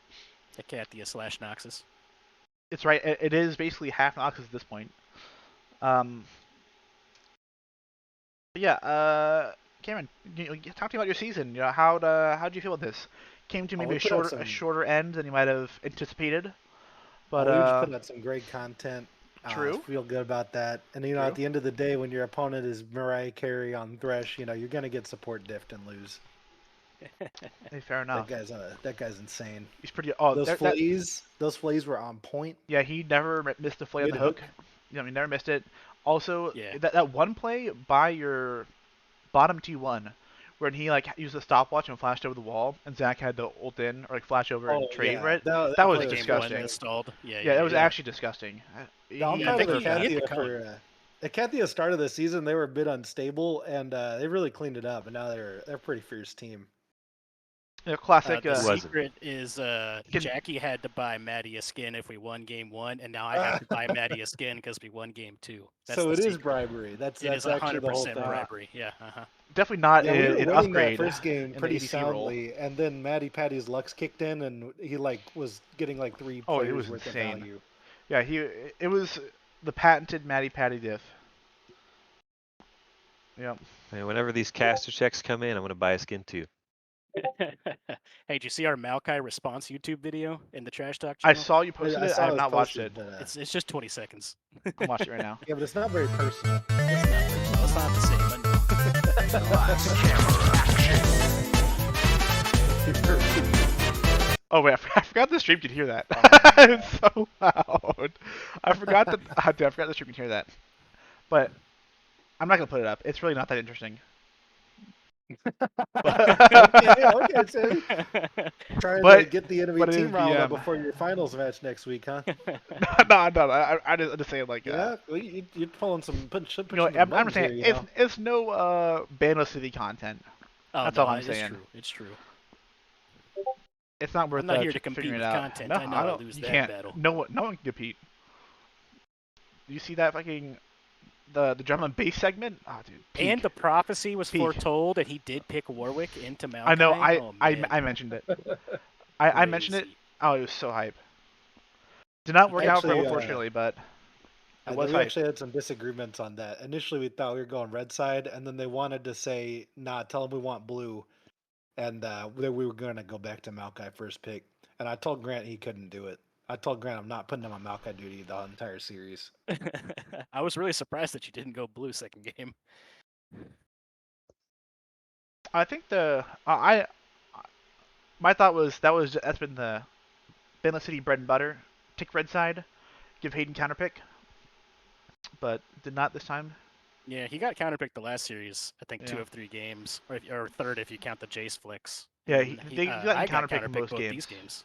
Icathia / Noxus. It's right. It is basically half Noxus at this point. But yeah. Cameron, talk to me about your season. How'd you feel with this? came to Oh, maybe we a put out shorter a some- shorter end than you might have anticipated. But we just put out some great content. True. Feel good about that. And True. at the end of the day, when your opponent is Mariah Carey on Thresh, you're gonna get support diffed and lose. hey, fair enough. That guy's insane. He's pretty. Oh, Those flays were on point. yeah, he never missed a flay on the hook. He never missed it. Also, Yeah. that one play by your bottom T1, where he like used the stopwatch and flashed over the wall, and Zach had to ult in or like flash over and trade for it. That was play Game disgusting. one installed. Yeah, Yeah, it was yeah. actually disgusting. I'm He proud of deserved that. hit the Icathia cone. for Icathia started the season. They were a bit unstable, and they really cleaned it up. And now they're a pretty fierce team. Yeah, classic. The wasn't. secret is Can- Jackie had to buy Maddie a skin if we won game 1, and now I have to buy Maddie a skin because we won game 2. That's So the it is secret. bribery. That's It is actually the whole 100% thing. bribery. Yeah. Definitely not Yeah, we were an winning upgrade. that first game in the pretty ADC role. soundly, and then Matty Patty's Lux kicked in, and he was getting like 3 Oh, it players was worth insane. of value. Yeah, it was the patented Matty Patty diff. Yep. And whenever these caster checks come in, I'm gonna buy a skin too. Hey, did you see our Maokai response YouTube video in the Trash Talk I channel? saw you posted it. saw I have it was not watched posted, it. but, It's just 20 seconds. I'm watching it right now. yeah, but it's not very personal. It's not the same. Oh wait, I forgot the stream could hear that. Oh, it's so loud. I forgot that. Dude, I forgot the stream could hear that. But I'm not gonna put it up. It's really not that interesting. okay, Sammy. Trying But- to get the enemy but it team is riled the, up before your finals match next week, huh? no. I'm just saying like. Yeah, well, you're putting some. I'm saying it's no Bcity content. Oh, That's no, all I'm it's saying. True. It's true. It's not worth. I'm not here to figuring compete it with out. content. No, I know I I'll don't. lose You that can't. battle. No one can compete. Do you see that fucking the drum and bass segment? Oh, dude. Peak. And the prophecy was Peak. foretold, and he did pick Warwick into Maokai. I know. Oh, man. I mentioned it. I mentioned it. Crazy. Oh, it was so hype. Did not work out for him, Actually, unfortunately, but it was we hype. actually had some disagreements on that. Initially, we thought we were going red side, and then they wanted to say, "Nah, tell them we want blue," and that we were going to go back to Maokai first pick. And I told Grant he couldn't do it. I told Grant I'm not putting him on Maokai duty the entire series. I was really surprised that you didn't go blue second game. I think my thought was that's been the Bcity bread and butter. Tick red side, give Hayden counterpick, but did not this time. Yeah, he got counterpicked the last series. I think 2 Yeah. of 3 games, or third if you count the Jace flicks. Yeah, And they got I got counterpicked in counterpicked most both games. these games.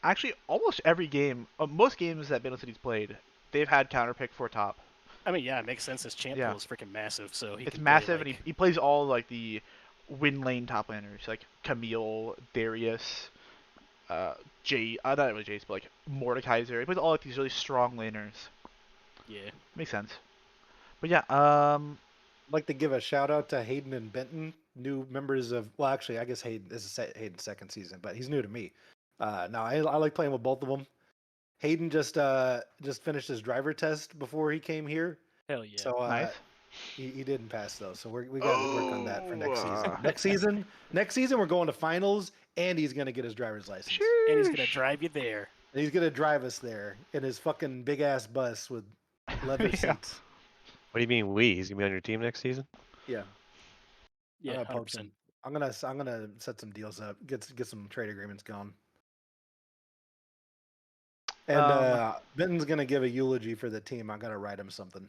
Actually, almost every game, most games that Bcity's played, they've had counterpick for top. I mean, yeah, it makes sense. His champ Yeah. pool is freaking massive, so he It's can play, massive, like, and he plays all like the win lane top laners, like Camille, Darius, Jay. Not really Jace, but like Mordekaiser. He plays all like these really strong laners. yeah. Makes sense. But yeah, I'd like to give a shout out to Hayden and Benton, new members of. Well, actually, I guess Hayden this is Hayden's second season, but he's new to me. Now I like playing with both of them. Hayden just finished his driver test before he came here, Hell yeah. so nice. he didn't pass though. So we got to work on that for next season. Oh. Next season we're going to finals, and he's gonna get his driver's license. And he's gonna Sheesh. drive you there. And he's gonna drive us there in his fucking big ass bus with leather Yeah. seats. What do you mean we? He's gonna be on your team next season? Yeah. Yeah, gonna poach 100%. him. I'm gonna set some deals up, get some trade agreements going. And Benton's gonna give a eulogy for the team. I gotta write him something.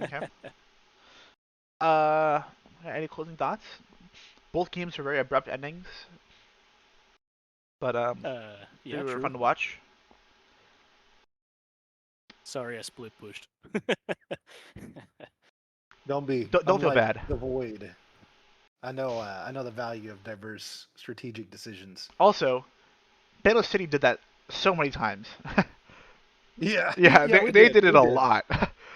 Okay. Any closing thoughts? Both games were very abrupt endings, but yeah, they were true. fun to watch. Sorry, I split pushed. Don't Don't feel unlike bad. The void. I know the value of diverse strategic decisions. Also, Bcity did that so many times. Yeah. yeah, we they did we it a lot.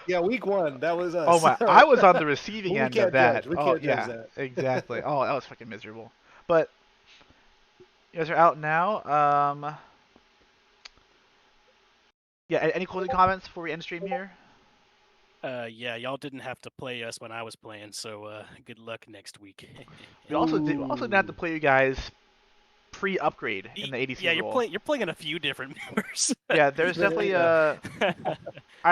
Yeah, week one, that was us. Oh my! I was on the receiving We end can't of that. judge. We Oh can't yeah, judge that. exactly. Oh, that was fucking miserable. But you guys are out now. Yeah. Any closing comments before we end stream here? Yeah, y'all didn't have to play us when I was playing, so good luck next week. We also didn't have to play you guys free upgrade in the ADC Yeah, role. you're playing in a few different members. Yeah, there's definitely I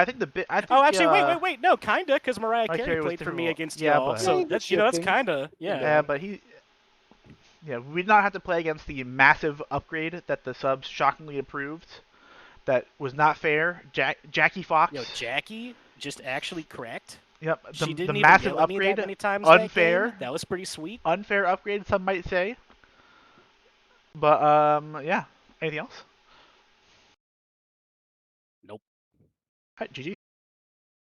think I think. Oh, actually, wait, no, kinda, because Mariah Mariah Carey Carey was played for me different. against Yeah, y'all, but- so Kinda that's that's shifting. kinda Yeah, but he. Yeah, we did not have to play against the massive upgrade that the subs shockingly approved. That was not fair. Jackie Fox. Yo, Jackie just actually cracked. Yep. She The didn't even massive yell at me upgrade. that many times Unfair. that game. That was pretty sweet. Unfair upgrade, some might say. But yeah. Anything else? Nope. Alright, GG.